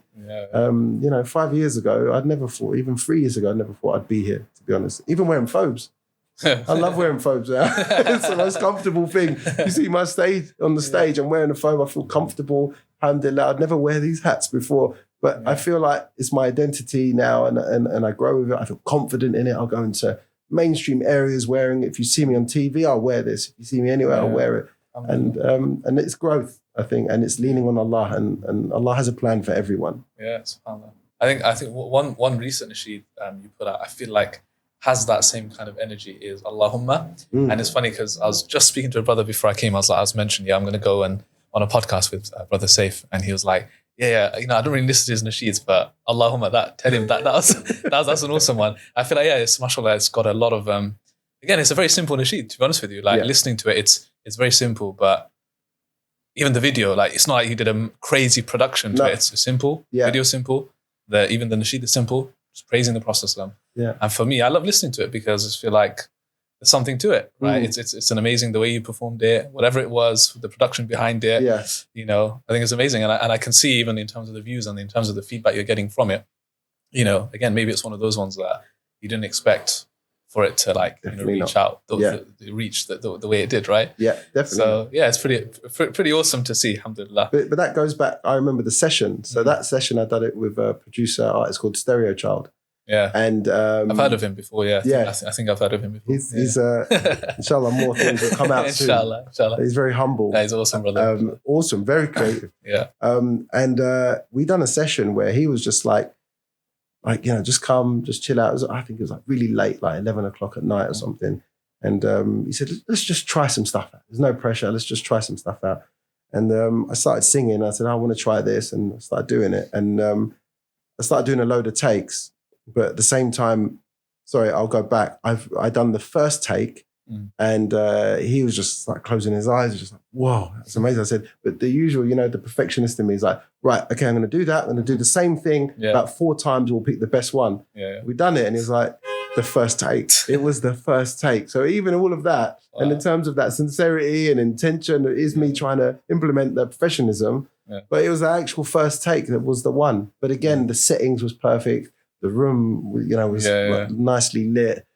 5 years ago, I'd never thought, even 3 years ago, I never thought I'd be here, to be honest. Even wearing phobes. I love wearing phobes now. It's the most comfortable thing. You see my stage on the stage, I'm wearing a phobe, I feel comfortable. Alhamdulillah, I'd never wear these hats before. But I feel like it's my identity now and I grow with it. I feel confident in it. I'll go into mainstream areas wearing it. If you see me on TV, I'll wear this. If you see me anywhere, I'll wear it. And it's growth, I think, and it's leaning on Allah and Allah has a plan for everyone. Yeah, subhanAllah. I think one recent nasheed you put out, I feel like has that same kind of energy is Allahumma. And it's funny because I was just speaking to a brother before I came. I was mentioning, I'm going to go on a podcast with Brother Saif. And he was like, I don't really listen to his nasheeds, but Allahumma, tell him that's an awesome one. I feel like, it's mashallah, it's got a lot of, again, it's a very simple nasheed, to be honest with you. Listening to it, it's very simple, but even the video, it's not like you did a crazy production to it. It's simple, video simple. Even the nasheed is simple, just praising the Prophet. And for me, I love listening to it because I feel like there's something to it, right? It's an amazing the way you performed it, whatever it was, the production behind it. Yeah. You know, I think it's amazing, and I can see even in terms of the views and in terms of the feedback you're getting from it. You know, again, maybe it's one of those ones that you didn't expect for it to like reach out, reach the way it did, right? Yeah, definitely. So yeah, it's pretty awesome to see. Alhamdulillah. But that goes back. I remember the session. So that session, I did it with a producer artist called Stereo Child. Yeah, and I've heard of him before. Yeah, yeah, I think I've heard of him before. He's inshallah, more things will come out soon. Inshallah. He's very humble. Yeah, he's awesome, brother. Awesome, very creative. Yeah. And we done a session where he was just like, just come, just chill out. I think it was like really late, like 11 o'clock at night or something. And he said, let's just try some stuff out. There's no pressure. Let's just try some stuff out. And I started singing. I said, I want to try this. And I started doing it. And I started doing a load of takes. But at the same time, sorry, I'll go back. I done the first take. And he was just like closing his eyes, just like, whoa, that's amazing. I said, but the usual, the perfectionist in me is like, right, okay, I'm going to do that. I'm going to do the same thing about 4 times. We'll pick the best one. Yeah. We done it. And he's like, the first take. It was the first take. So even all of that, and in terms of that sincerity and intention, it is me trying to implement the professionalism. Yeah. But it was the actual first take that was the one. But again, the settings was perfect. The room, was nicely lit.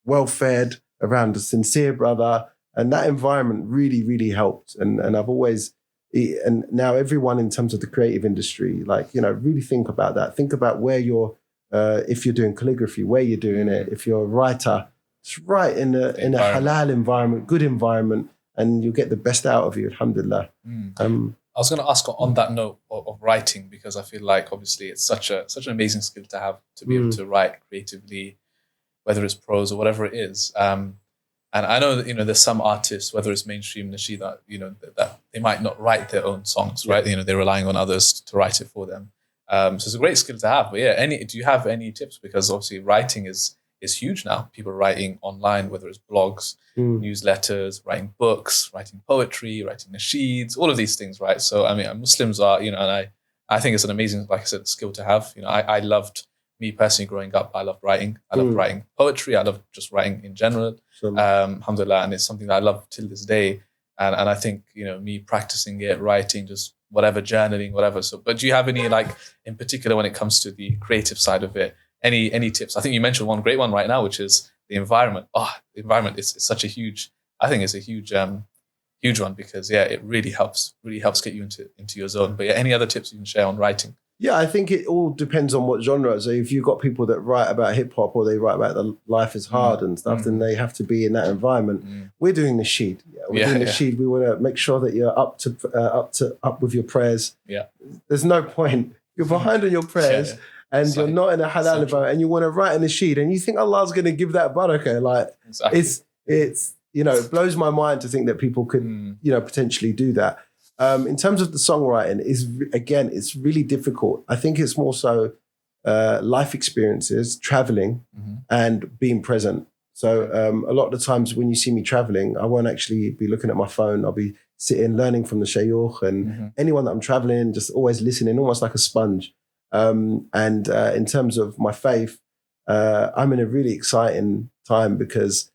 Well fed, around a sincere brother, and that environment really, really helped. And I've always, and now everyone in terms of the creative industry, really think about that. Think about where you're, if you're doing calligraphy, where you're doing it. If you're a writer, it's right in a halal environment, good environment, and you'll get the best out of you. Alhamdulillah. I was going to ask on that note of writing, because I feel like obviously it's such an amazing skill to have, to be able to write creatively, whether it's prose or whatever it is. And I know that, there's some artists, whether it's mainstream, nasheed, that they might not write their own songs, right? They're relying on others to write it for them. So it's a great skill to have. But yeah, do you have any tips? Because obviously writing is huge now. People writing online, whether it's blogs, newsletters, writing books, writing poetry, writing nasheeds, all of these things, right? So, I mean, Muslims are, and I think it's an amazing, like I said, skill to have. I loved, me personally growing up, I loved writing. I loved writing poetry. I loved just writing in general. Alhamdulillah, and it's something that I love till this day. And I think, me practicing it, writing, just whatever, journaling, whatever. So, but do you have any, in particular, when it comes to the creative side of it, any tips? I think you mentioned one great one right now, which is the environment. The environment is such a huge, I think it's a huge one, because it really helps get you into your zone. But any other tips you can share on writing? Yeah, I think it all depends on what genre. So if you've got people that write about hip hop or they write about the life is hard and stuff, then they have to be in that environment. We're doing nasheed. We're doing nasheed. We want to make sure that you're up with your prayers. Yeah, there's no point. You're behind on your prayers. And you're not in a halal environment, and you want to write a nasheed, and you think Allah's going to give that barakah. It's it blows my mind to think that people could potentially do that. In terms of the songwriting, it's really difficult. I think it's more so life experiences, traveling, and being present. So a lot of the times when you see me traveling, I won't actually be looking at my phone. I'll be sitting, learning from the shayukh and anyone that I'm traveling, just always listening, almost like a sponge. And in terms of my faith, I'm in a really exciting time because,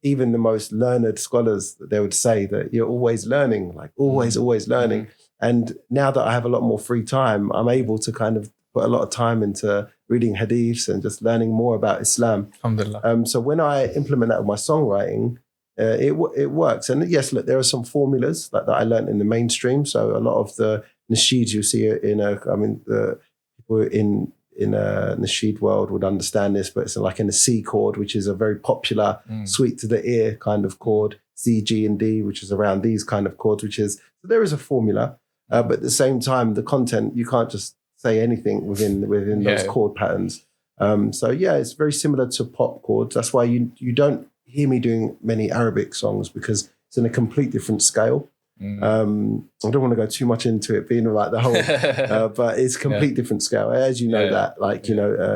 even the most learned scholars, they would say that you're always learning, always learning. And now that I have a lot more free time, I'm able to kind of put a lot of time into reading hadiths and just learning more about Islam. Alhamdulillah. So when I implement that with my songwriting, it works. And yes, look, there are some formulas that I learned in the mainstream. So a lot of the nasheeds you see the people in a nasheed world would understand this, but it's like in a C chord, which is a very popular, sweet to the ear kind of chord, C, G, and D, which is around these kind of chords, so there is a formula, but at the same time, the content, you can't just say anything within those chord patterns. It's very similar to pop chords. That's why you don't hear me doing many Arabic songs, because it's in a complete different scale. I don't want to go too much into it being like the whole, but it's complete different scale, as you know that,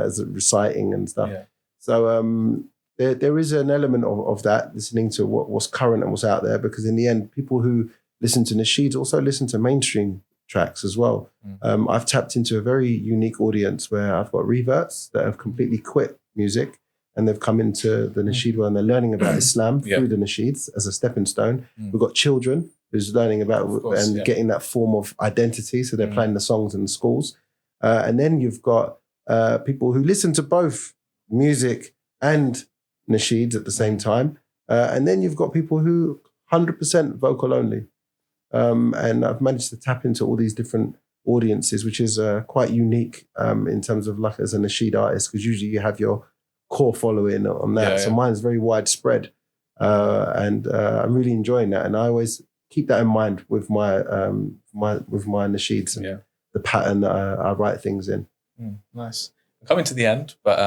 as reciting and stuff. Yeah. So there is an element of that, listening to what's current and what's out there, because in the end, people who listen to nasheeds also listen to mainstream tracks as well. I've tapped into a very unique audience where I've got reverts that have completely quit music and they've come into the nasheed world and they're learning about Islam through the nasheeds as a stepping stone. We've got children who's learning about getting that form of identity. So they're playing the songs in schools. And then you've got people who listen to both music and nasheeds at the same time. And then you've got people who 100% vocal only. And I've managed to tap into all these different audiences, which is quite unique in terms of like as a nasheed artist, because usually you have your core following on that. So mine is very widespread. And I'm really enjoying that. And I always keep that in mind with my nasheeds and the pattern that I write things in. Nice. I'm coming to the end, but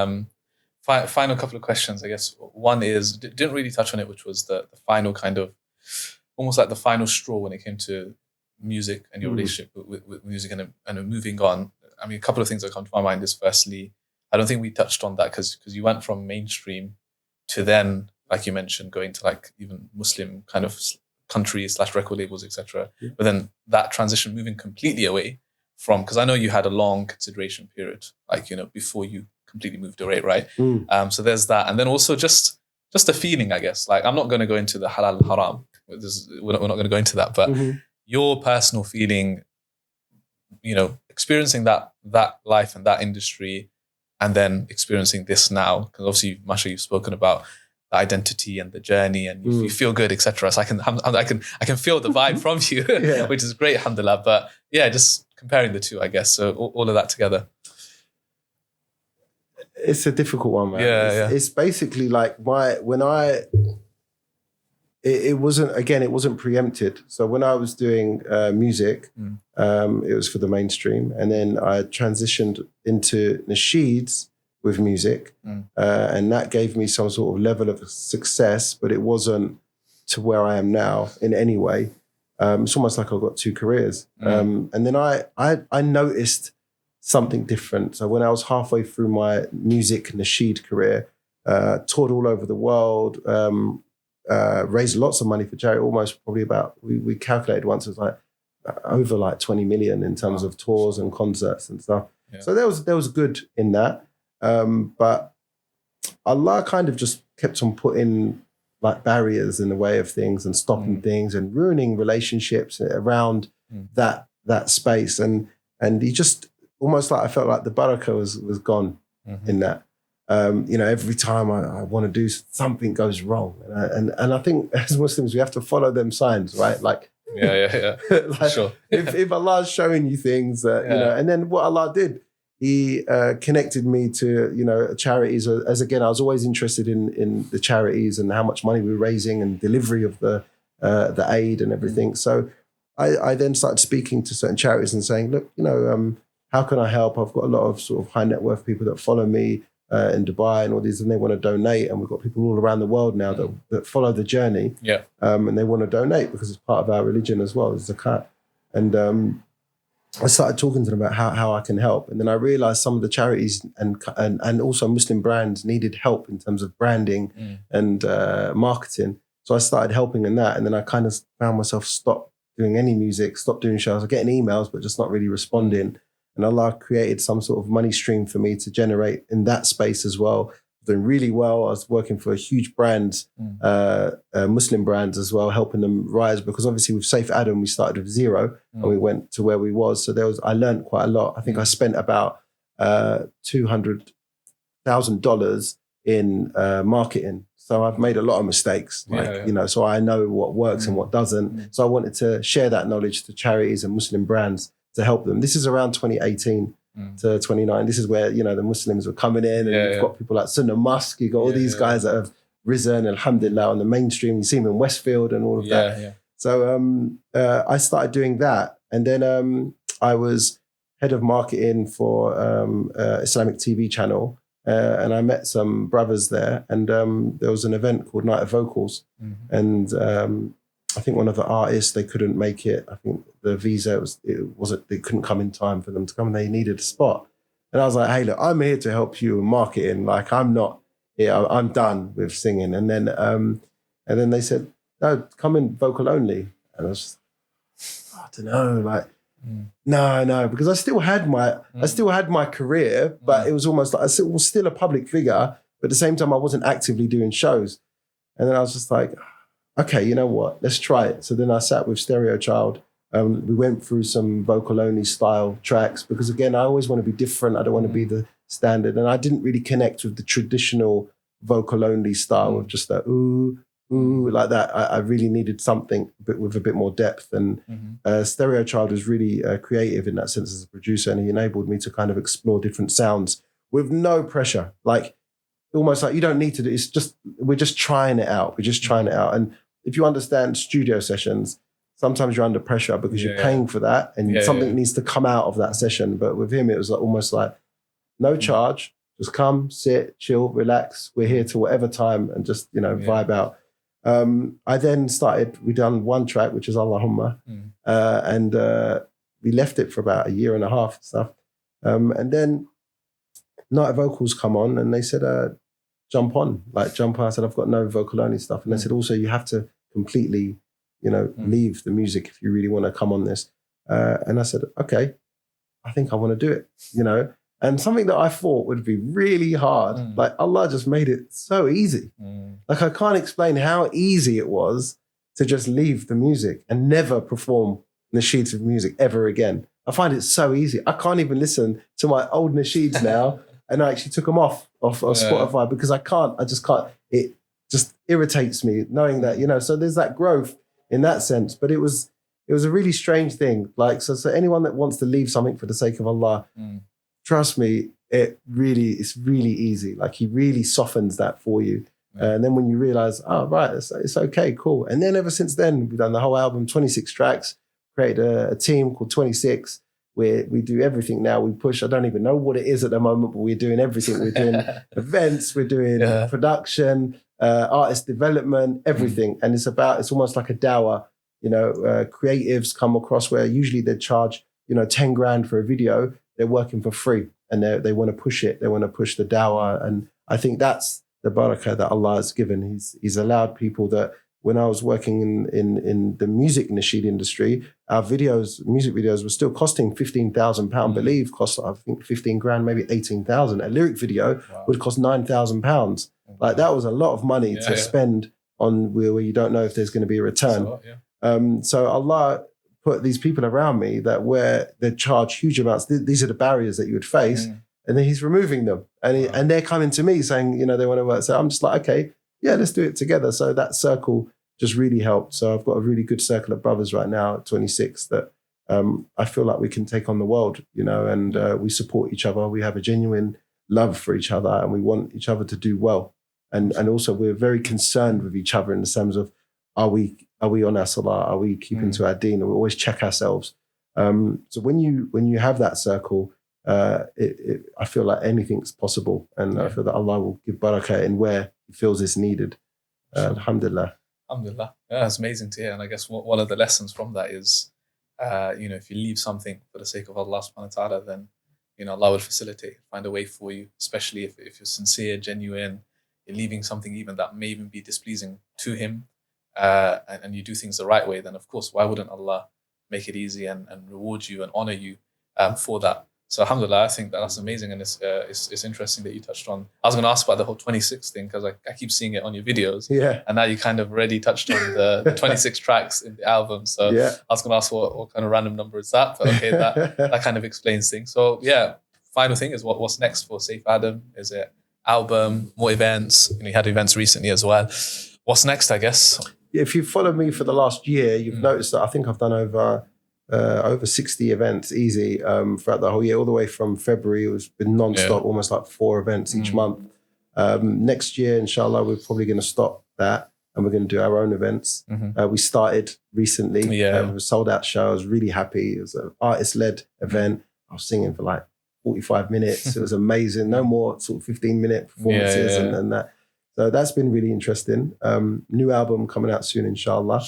final couple of questions, I guess. One is, didn't really touch on it, which was the final kind of, almost like the final straw when it came to music and your relationship with music and moving on. I mean, a couple of things that come to my mind is, firstly, I don't think we touched on that because you went from mainstream to then, like you mentioned, going to like even Muslim kind of countries / record labels, etc. But then that transition moving completely away from, because I know you had a long consideration period, like, you know, before you completely moved away, right? So there's that. And then also just a feeling, I guess. Like, I'm not going to go into the halal and haram. We're not going to go into that. But your personal feeling, you know, experiencing that life and that industry, and then experiencing this now, because obviously, Masha, you've spoken about the identity and the journey, and you feel good, etc. So I can feel the vibe from you, which is great, alhamdulillah. But yeah, just comparing the two, I guess. So all of that together. It's a difficult one, man. It's basically like it wasn't preempted. So when I was doing music, it was for the mainstream. And then I transitioned into nasheeds with music. And that gave me some sort of level of success, but it wasn't to where I am now in any way. It's almost like I've got two careers. And then I noticed something different. So when I was halfway through my music nasheed career, toured all over the world, raised lots of money for charity, almost probably about, we calculated once, it was like over like 20 million in terms of tours and concerts and stuff. So there was good in that. But Allah kind of just kept on putting like barriers in the way of things and stopping things and ruining relationships around that space. And he just almost like, I felt like the barakah was gone in that. You know, every time I want to do something goes wrong. And I think as Muslims, we have to follow them signs, right? Like, like sure. if Allah's showing you things that, you know, and then what Allah did, he connected me to, you know, charities. As again, I was always interested in the charities and how much money we were raising and delivery of the aid and everything. So I then started speaking to certain charities and saying, look, you know, how can I help? I've got a lot of sort of high net worth people that follow me in Dubai and all these, and they want to donate. And we've got people all around the world now that follow the journey. And they want to donate because it's part of our religion as well, it's zakat. And I started talking to them about how I can help. And then I realized some of the charities and also Muslim brands needed help in terms of branding and marketing. So I started helping in that. And then I kind of found myself stopped doing any music, stopped doing shows. I was getting emails, but just not really responding. And Allah created some sort of money stream for me to generate in that space as well. Doing really well. I was working for a huge brands, Muslim brands as well, helping them rise, because obviously with Safe Adam, we started with zero and we went to where we was. So I learned quite a lot. I think I spent about $200,000 in marketing. So I've made a lot of mistakes, you know, so I know what works and what doesn't. So I wanted to share that knowledge to charities and Muslim brands to help them. This is around 2018 to 29. This is where, you know, the Muslims were coming in, and you've got people like Sunnah Musk, you've got all these guys that have risen, alhamdulillah, on the mainstream. You see them in Westfield and all of that. So I started doing that. And then I was head of marketing for Islamic TV channel. And I met some brothers there, and there was an event called Night of Vocals. And I think one of the artists, they couldn't make it. I think the visa they couldn't come in time for them to come, and they needed a spot. And I was like, hey, look, I'm here to help you in marketing. Like, I'm done with singing. And then they said, no, come in vocal only. And I was just, I don't know, like, no, because I still had my career, but it was almost like I was still a public figure, But at the same time, I wasn't actively doing shows. And then I was just like, okay, you know what? Let's try it. So then I sat with Stereo Child. We went through some vocal-only style tracks because, again, I always want to be different. I don't want to be the standard. And I didn't really connect with the traditional vocal-only style of just that ooh, ooh, like that. I really needed something with a bit more depth. And Stereo Child was really creative in that sense as a producer, and he enabled me to kind of explore different sounds with no pressure. Like, almost like you don't need to do, it's just, we're just trying it out. We're just trying it out. And if you understand studio sessions, sometimes you're under pressure because you're paying for that and something needs to come out of that session. But with him, it was like, almost like no charge, just come, sit, chill, relax. We're here till whatever time and just, vibe out. I then we done one track, which is Allahumma. And we left it for about a year and a half and stuff. And then Night of Vocals come on and they said, jump on. I said, I've got no vocal only stuff. And they said, also, you have to completely, leave the music if you really want to come on this. And I said, okay, I think I want to do it, And something that I thought would be really hard, like Allah just made it so easy. Like I can't explain how easy it was to just leave the music and never perform nasheeds of music ever again. I find it so easy. I can't even listen to my old nasheeds now. And I actually took them off Spotify because I just can't. It just irritates me knowing that, so there's that growth in that sense. But it was a really strange thing. Like, so anyone that wants to leave something for the sake of Allah, trust me, it's really easy. Like, he really softens that for you. And then when you realize, oh, right, it's okay, cool. And then ever since then, we've done the whole album, 26 tracks, created a team called 26, where we do everything now. We push, I don't even know what it is at the moment, but we're doing everything. We're doing events, we're doing production, artist development, everything. And it's almost like a dawah. Creatives come across where usually they charge, 10 grand for a video. They're working for free and they want to push it. They want to push the dawah. And I think that's the barakah that Allah has given. He's allowed people that, when I was working in the music nasheed industry, our music videos were still costing £15,000. Believe cost, I think, 15 grand, maybe 18,000. A lyric video would cost £9,000. Like, that was a lot of money to spend on where you don't know if there's going to be a return. So Allah put these people around me where they charge huge amounts. These are the barriers that you would face. And then he's removing them. And they're coming to me saying, they want to work. So I'm just like, okay, yeah, let's do it together. So that circle just really helped. So I've got a really good circle of brothers right now at 26 that I feel like we can take on the world, and we support each other. We have a genuine love for each other and we want each other to do well. And also we're very concerned with each other in the terms of, are we on our salah? Are we keeping to our deen? And we always check ourselves. So when you have that circle, I feel like anything's possible. And I feel that Allah will give barakah in where he feels it's needed. Alhamdulillah. Alhamdulillah. Yeah, that's amazing to hear. And I guess one of the lessons from that is, if you leave something for the sake of Allah subhanahu wa ta'ala, then, Allah will facilitate, find a way for you, especially if you're sincere, genuine, you're leaving something even that may even be displeasing to him, and you do things the right way, then of course, why wouldn't Allah make it easy and reward you and honor you for that? So alhamdulillah, I think that's amazing, and it's interesting that you touched on. I was going to ask about the whole 26 thing because I keep seeing it on your videos, and now you kind of already touched on the 26 tracks in the album. So I was going to ask what kind of random number is that, but okay, that kind of explains things. So final thing is what's next for Saif Adam? Is it album, more events? You had events recently as well. What's next, I guess? If you've followed me for the last year, you've noticed that I think I've done over 60 events easy throughout the whole year, all the way from February. It's been non-stop, almost like 4 events each month. Next year, inshallah, we're probably going to stop that and we're going to do our own events. We started recently. It was a sold out show. I was really happy. It was an artist-led event. I was singing for like 45 minutes. It was amazing. No more sort of 15-minute performances and that. So that's been really interesting. New album coming out soon, inshallah.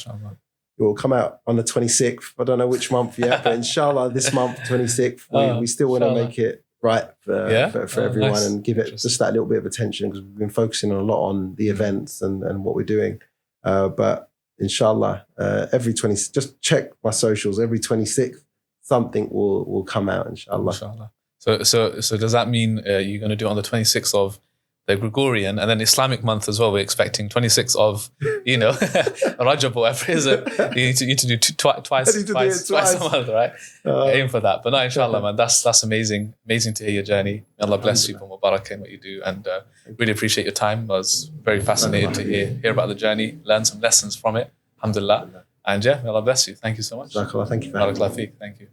It will come out on the 26th. I don't know which month yet, but inshallah, this month, 26th, we still want to make it right for everyone and give it just that little bit of attention because we've been focusing a lot on the events and what we're doing. But inshallah, every 20, just check my socials, every 26th, something will come out, inshallah. So does that mean you're going to do it on the 26th of the Gregorian, and then Islamic month as well. We're expecting 26th of, Rajab or whatever it is. You need to do twice a month, right? Aim for that. But no, inshallah, man, that's amazing. Amazing to hear your journey. May Allah bless you for Mubarak in what you do. And really appreciate your time. I was very fascinated to hear about the journey, learn some lessons from it. Alhamdulillah. And yeah, may Allah bless you. Thank you so much. Thank you. Barakallah feek. Thank you.